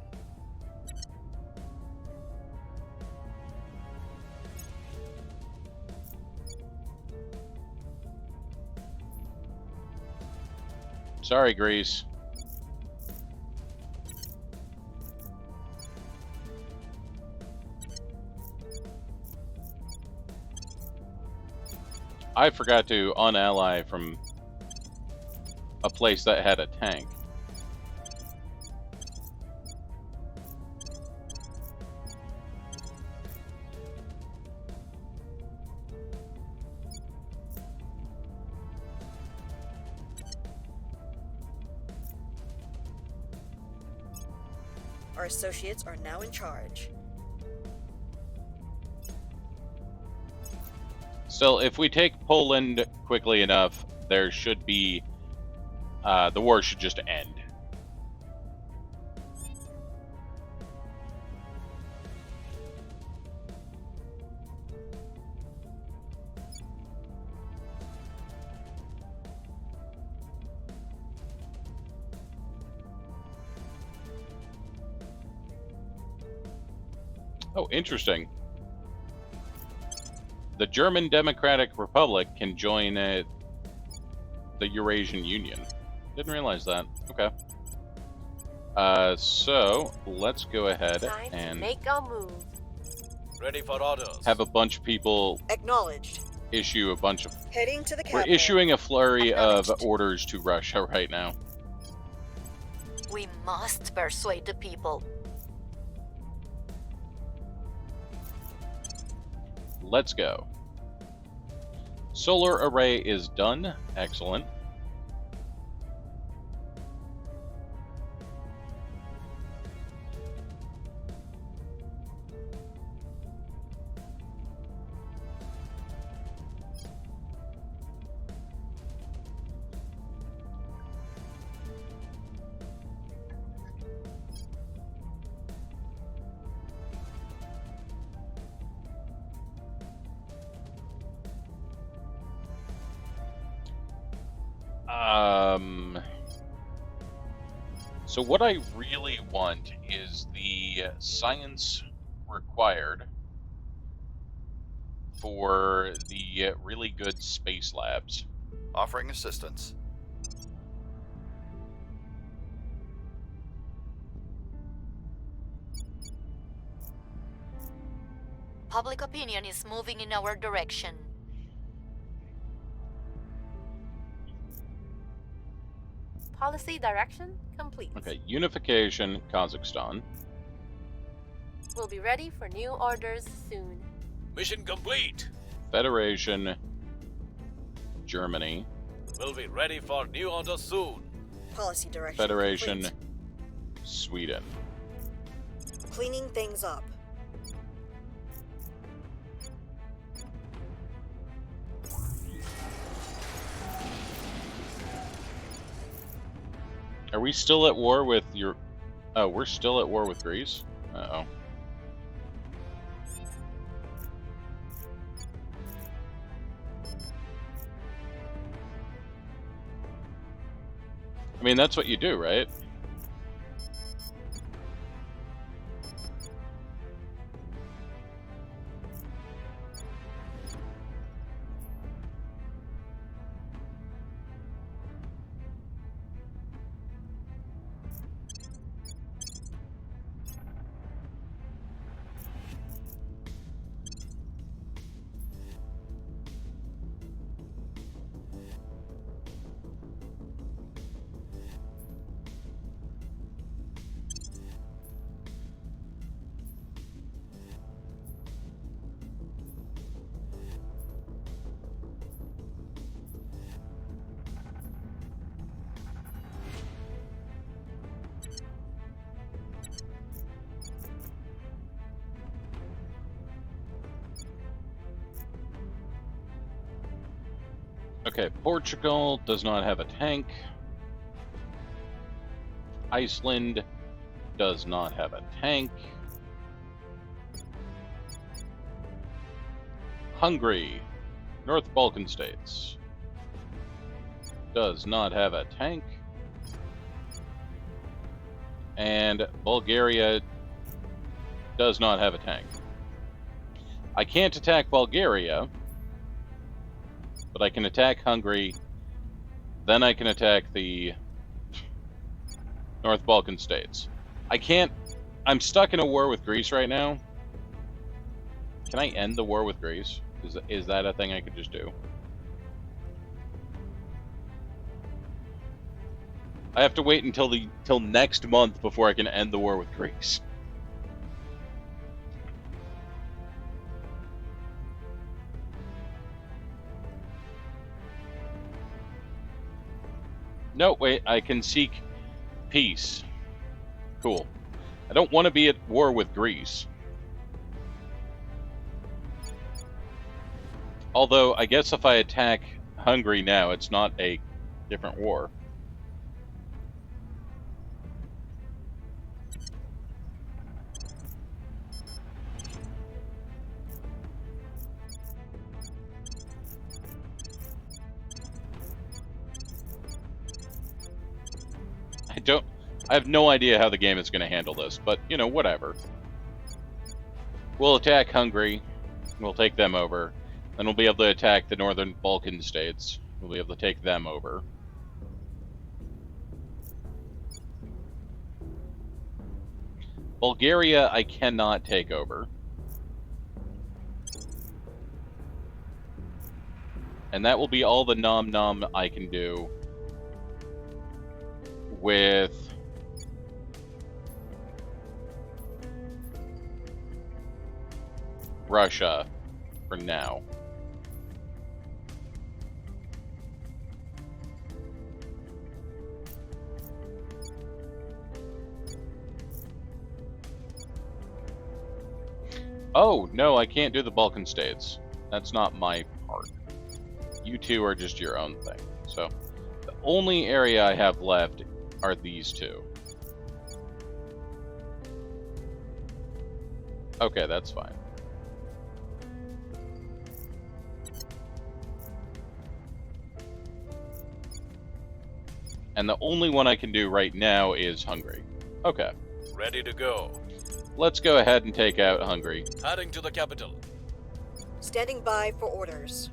Sorry, Greece. I forgot to unally from a place that had a tank. Our associates are now in charge. So if we take Poland quickly enough, there should be... the war should just end. Oh, interesting. The German Democratic Republic can join the Eurasian Union. Didn't realize that. Okay. So let's go ahead Time to and make a move. Ready for orders. have a bunch of people Acknowledged. issue a bunch of... Heading to the We're capital. issuing a flurry of Acknowledged. orders to Russia right now. We must persuade the people. Let's go. Solar array is done. Excellent. So what I really want is the science required for the really good space labs. Offering assistance. Public opinion is moving in our direction. Policy direction complete. Okay, unification, Kazakhstan. We'll be ready for new orders soon. Mission complete. Federation, Germany. We'll be ready for new orders soon. Policy direction. Federation, complete. Sweden. Cleaning things up. Are we still at war with your... Oh, we're still at war with Greece? Uh-oh. I mean, that's what you do, right? Okay, Portugal does not have a tank. Iceland does not have a tank. Hungary, North Balkan states, does not have a tank. And Bulgaria does not have a tank. I can't attack Bulgaria, but I can attack Hungary. Then I can attack the North Balkan states. I can't... I'm stuck in a war with Greece right now. Can I end the war with Greece? Is that a thing I could just do? I have to wait till next month before I can end the war with Greece. No, wait, I can seek peace. Cool. I don't want to be at war with Greece. Although, I guess if I attack Hungary now, it's not a different war. I have no idea how the game is going to handle this, but, you know, whatever. We'll attack Hungary. We'll take them over. Then we'll be able to attack the Northern Balkan states. We'll be able to take them over. Bulgaria, I cannot take over. And that will be all the nom-nom I can do with Russia for now. Oh, no, I can't do the Balkan states. That's not my part. You two are just your own thing. So, the only area I have left are these two. Okay, that's fine. And the only one I can do right now is Hungary. Okay. Ready to go. Let's go ahead and take out Hungary. Heading to the capital. Standing by for orders.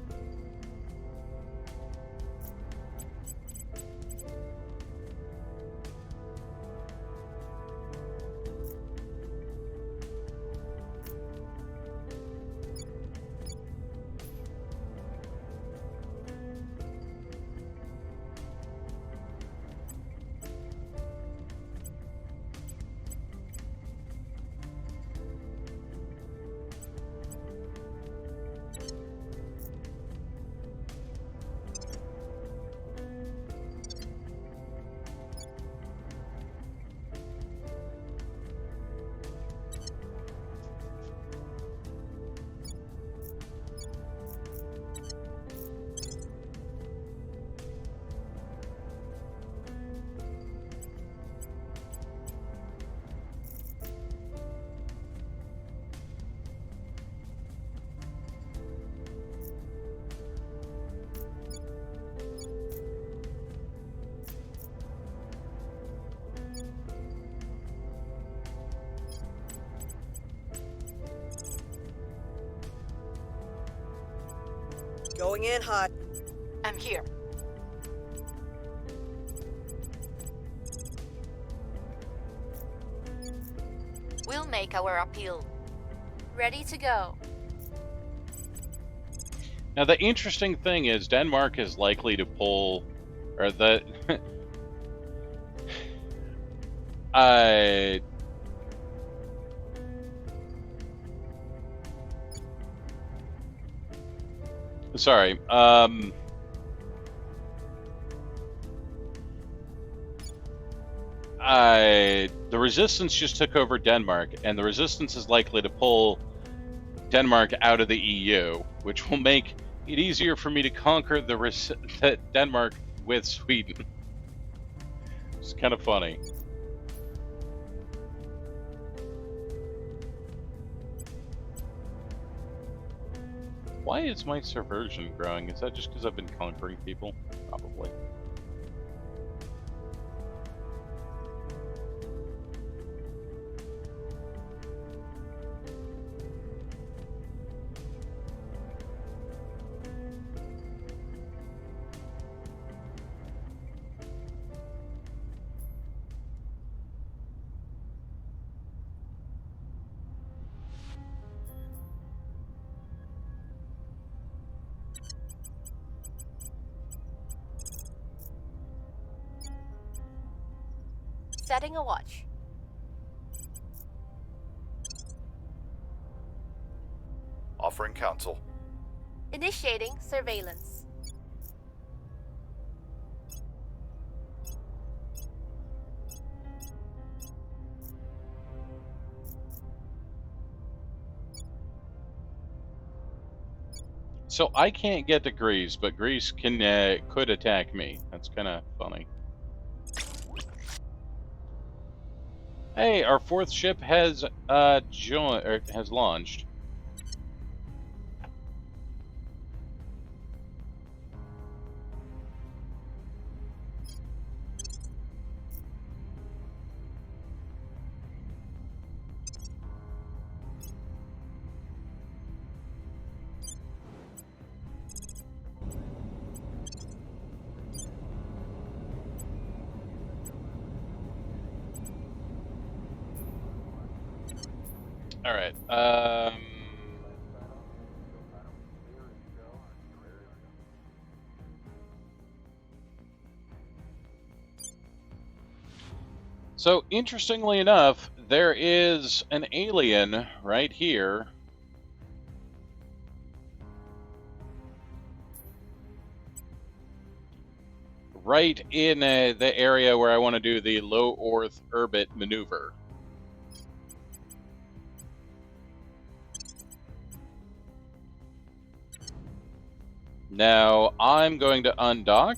Going in hot. I'm here. We'll make our appeal. Ready to go. Now, the interesting thing is Denmark is likely to pull, or the... Sorry. The Resistance just took over Denmark, and the Resistance is likely to pull Denmark out of the EU, which will make it easier for me to conquer the Denmark with Sweden. It's kind of funny. Why is my subversion growing? Is that just because I've been conquering people? Probably. Setting a watch. Offering counsel. Initiating surveillance. So I can't get to Greece, but Greece could attack me. That's kind of funny. Hey, our fourth ship has has launched. All right. So interestingly enough, there is an alien right here. Right in the area where I want to do the low Earth orbit maneuver. Now, I'm going to undock.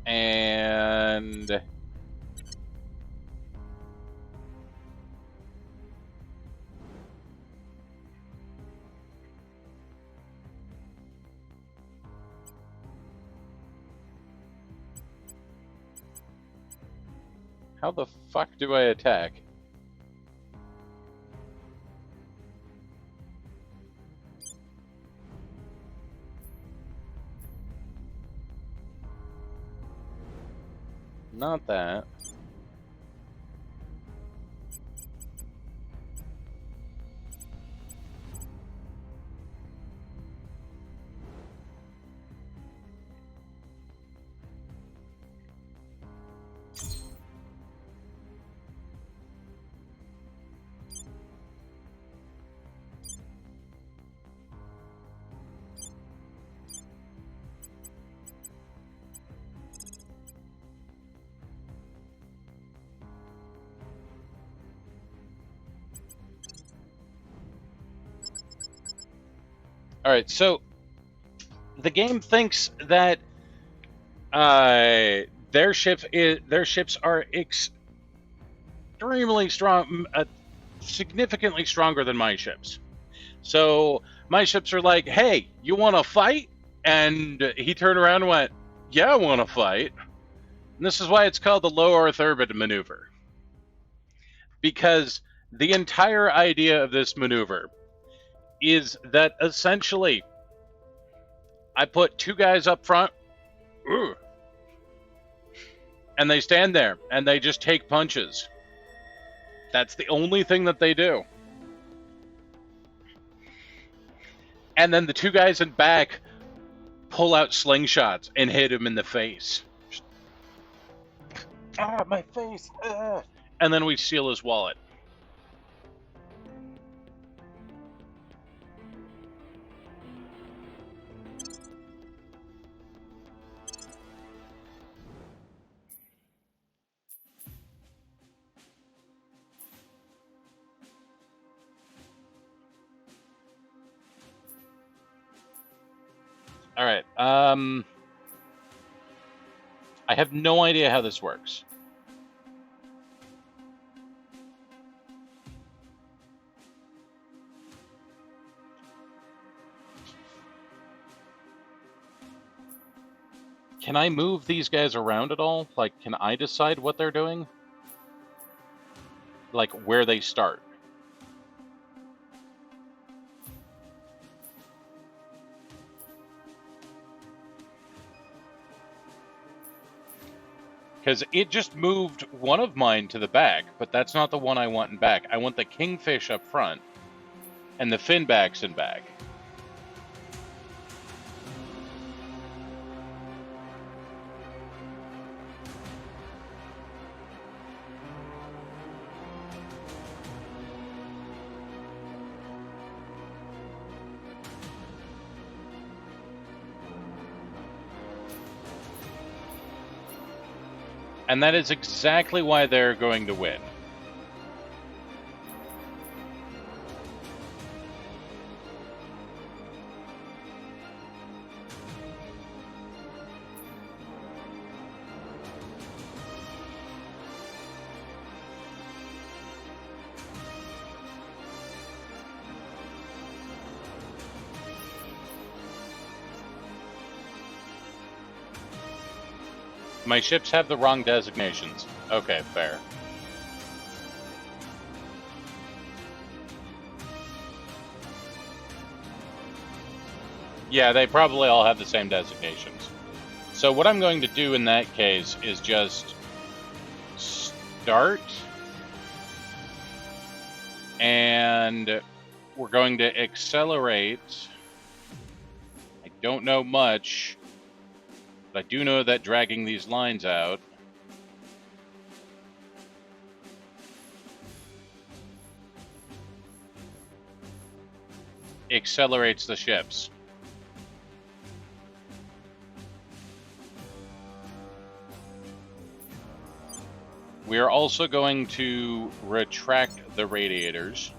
And how the fuck do I attack? Not that. All right, so the game thinks that their ships are extremely strong, significantly stronger than my ships. So my ships are like, "Hey, you want to fight?" And he turned around and went, "Yeah, I want to fight." And this is why it's called the low Earth orbit maneuver, because the entire idea of this maneuver is that essentially I put two guys up front, and they stand there and they just take punches. That's the only thing that they do. And then the two guys in back pull out slingshots and hit him in the face. Ah, my face. Ah. And then we steal his wallet. All right. I have no idea how this works. Can I move these guys around at all? Like, can I decide what they're doing? Like, where they start? Because it just moved one of mine to the back, but that's not the one I want in back. I want the kingfish up front, and the finbacks in back. And that is exactly why they're going to win. My ships have the wrong designations. Okay, fair. Yeah, they probably all have the same designations. So what I'm going to do in that case is just start, and we're going to accelerate. I don't know much, but I do know that dragging these lines out accelerates the ships. We are also going to retract the radiators.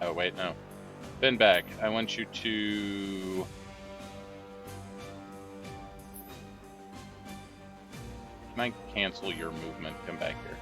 Oh, wait, no. Finback, I want you to... Can I cancel your movement? Come back here.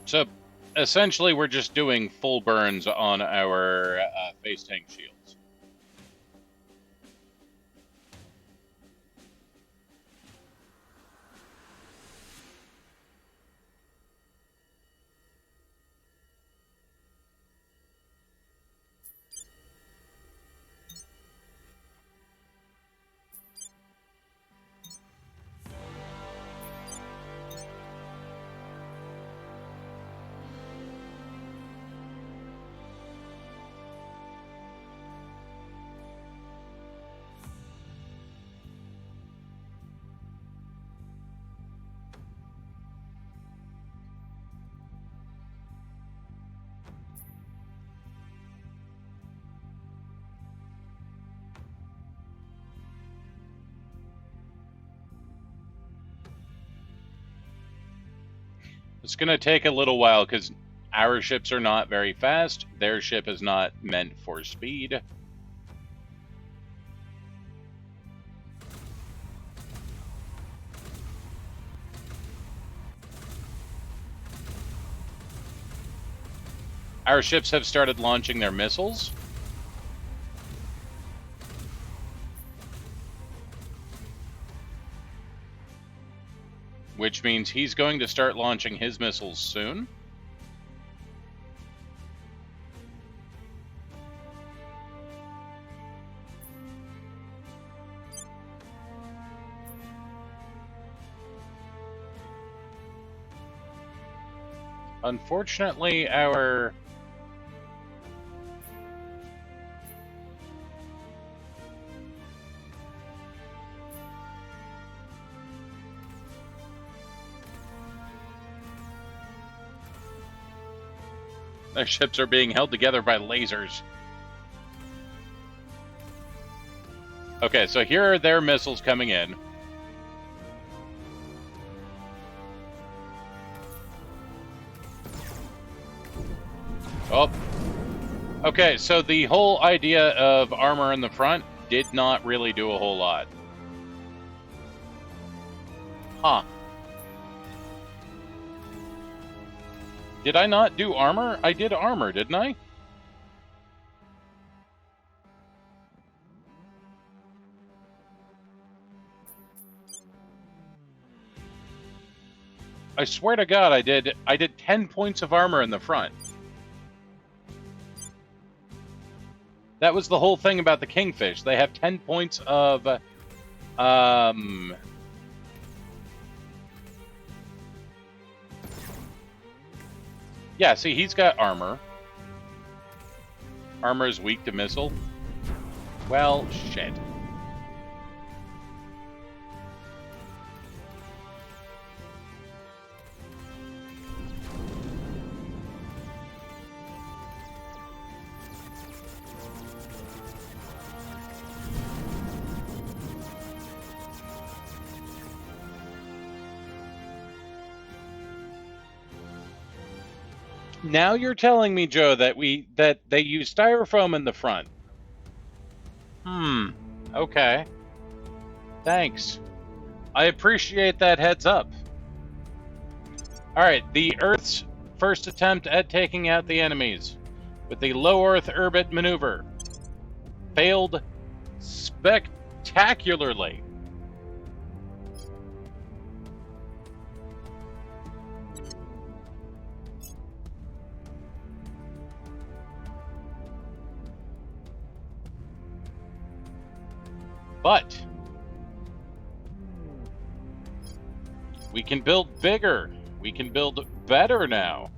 So, essentially, we're just doing full burns on our face tank shields. It's going to take a little while because our ships are not very fast. Their ship is not meant for speed. Our ships have started launching their missiles. Which means he's going to start launching his missiles soon. Unfortunately, our... Their ships are being held together by lasers. Okay, so here are their missiles coming in. Oh. Okay, so the whole idea of armor in the front did not really do a whole lot. Huh. Did I not do armor? I did armor, didn't I? I swear to God, I did 10 points of armor in the front. That was the whole thing about the Kingfish. They have 10 points of yeah, see, he's got armor. Armor is weak to missile. Well, shit. Now you're telling me, Joe, that they use styrofoam in the front. Okay. Thanks. I appreciate that heads up. Alright, the Earth's first attempt at taking out the enemies with the low Earth orbit maneuver failed spectacularly. But we can build bigger. We can build better now.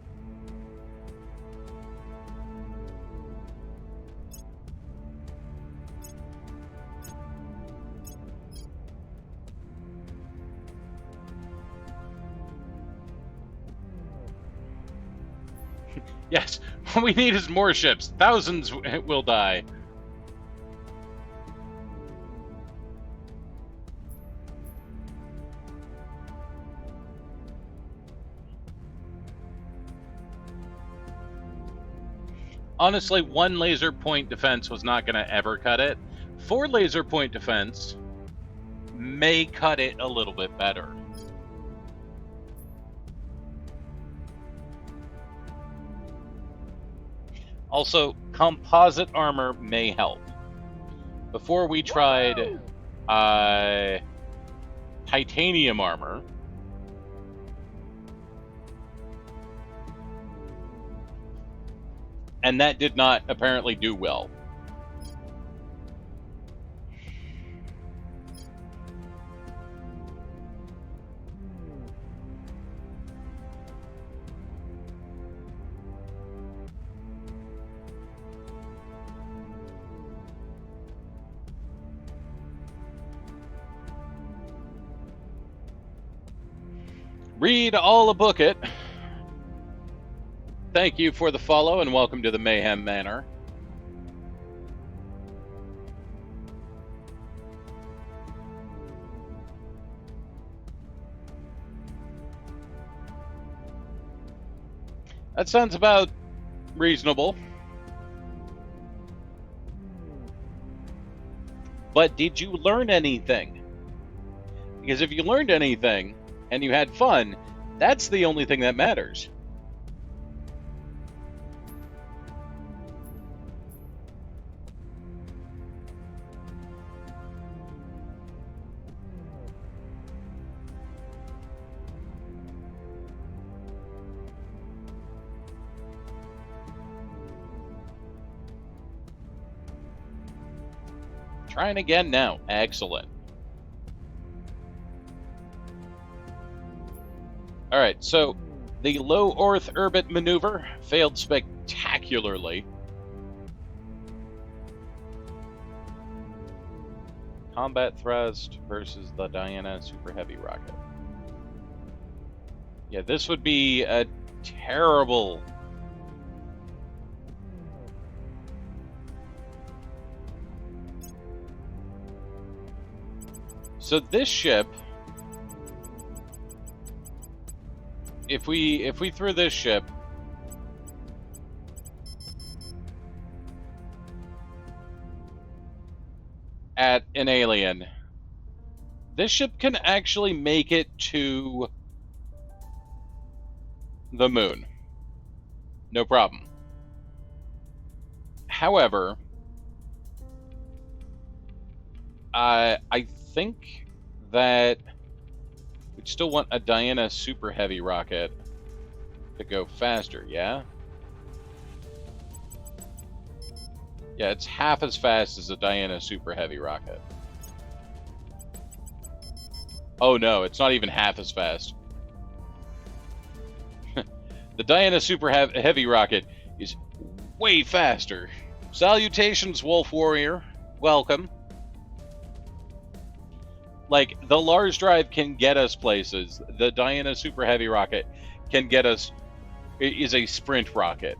Yes, what we need is more ships. Thousands will die. Honestly, 1 laser point defense was not going to ever cut it. 4 laser point defense may cut it a little bit better. Also, composite armor may help. Before we tried titanium armor. And that did not apparently do well. Read all a book it. Thank you for the follow and welcome to the Mayhem Manor. That sounds about reasonable. But did you learn anything? Because if you learned anything and you had fun, that's the only thing that matters. Trying again now. Excellent. Alright, so The low Earth orbit maneuver failed spectacularly. Combat thrust versus the Diana Super Heavy rocket. Yeah, this would be a terrible... So this ship, if we threw this ship at an alien, this ship can actually make it to the moon. No problem. However, I think that we'd still want a Diana Super Heavy rocket to go faster, yeah? Yeah, it's half as fast as a Diana Super Heavy rocket. Oh no, it's not even half as fast. The Diana Super Heavy rocket is way faster. Salutations, Wolf Warrior. Welcome. Like, the large drive can get us places. The Diana Super Heavy rocket can get us... It is a sprint rocket.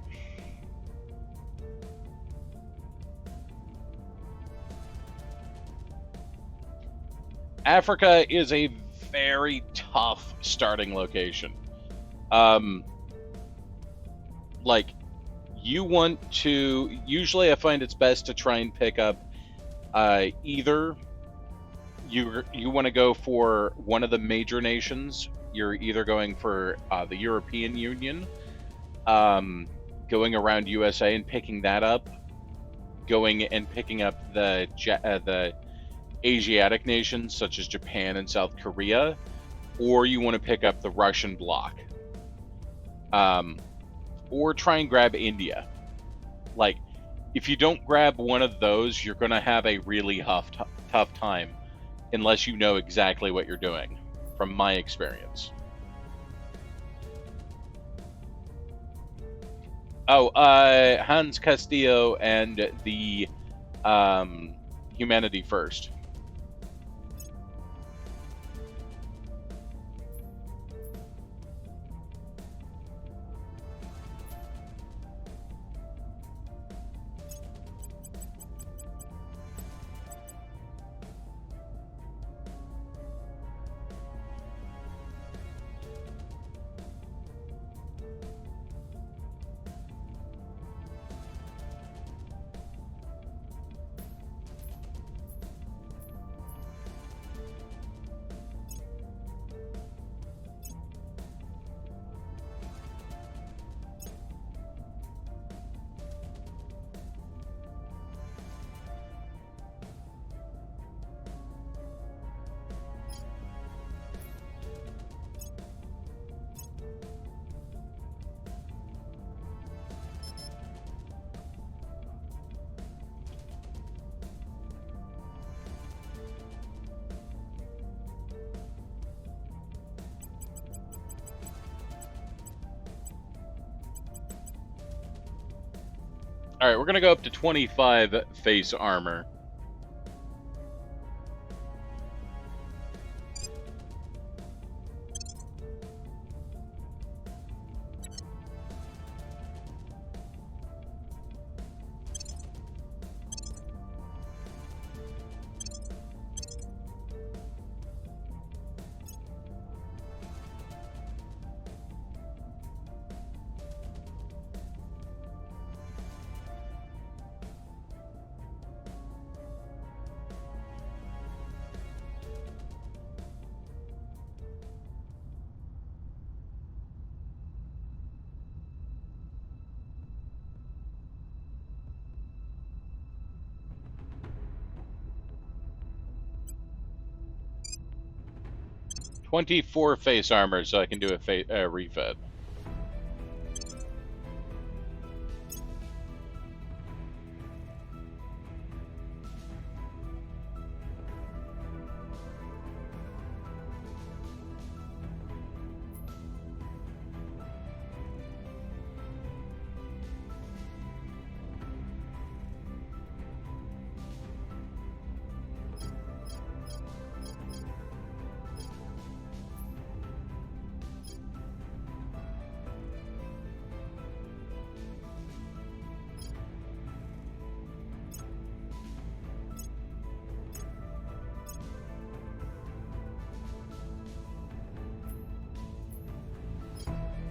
Africa is a very tough starting location. Like, you want to... Usually I find it's best to try and pick up either... You want to go for one of the major nations. You're either going for the European Union, going around USA and picking that up, going and picking up the Asiatic nations such as Japan and South Korea, or you want to pick up the Russian bloc, or try and grab India. Like, if you don't grab one of those, you're going to have a really tough time. Unless you know exactly what you're doing, from my experience. Oh, Hans Castillo and the Humanity First. Alright, we're going to go up to 25 face armor. $24 face armor, so I can do a refit.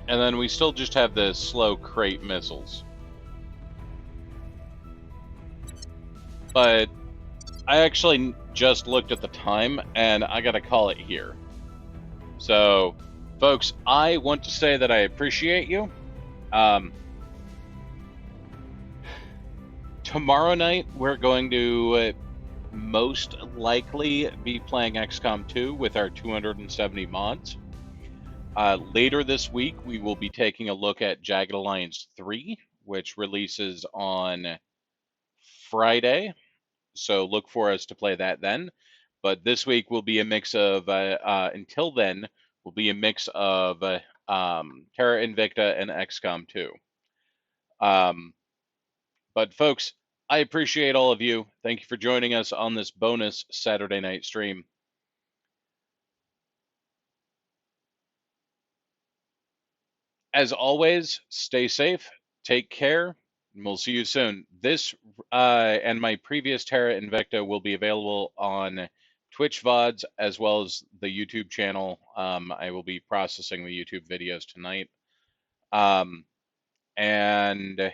And then we still just have the slow crate missiles. But I actually just looked at the time, and I gotta call it here. So, folks, I want to say that I appreciate you. Tomorrow night, we're going to most likely be playing XCOM 2 with our 270 mods. Later this week, we will be taking a look at Jagged Alliance 3, which releases on Friday. So look for us to play that then. But this week will be a mix of, until then, will be a mix of Terra Invicta and XCOM 2. But folks, I appreciate all of you. Thank you for joining us on this bonus Saturday night stream. As always, stay safe, take care, and we'll see you soon. This and my previous Terra Invicta will be available on Twitch VODs as well as the YouTube channel. I will be processing the YouTube videos tonight. And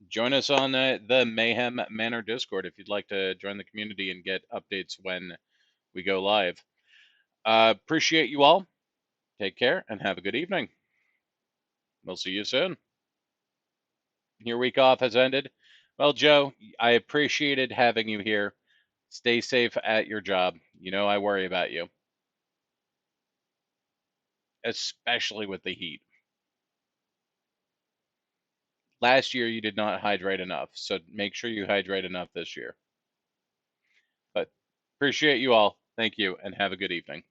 join us on the Mayhem Manor Discord if you'd like to join the community and get updates when we go live. Appreciate you all. Take care and have a good evening. We'll see you soon. Your week off has ended. Well, Joe, I appreciated having you here. Stay safe at your job. You know I worry about you, especially with the heat. Last year, you did not hydrate enough, so make sure you hydrate enough this year. But appreciate you all. Thank you, and have a good evening.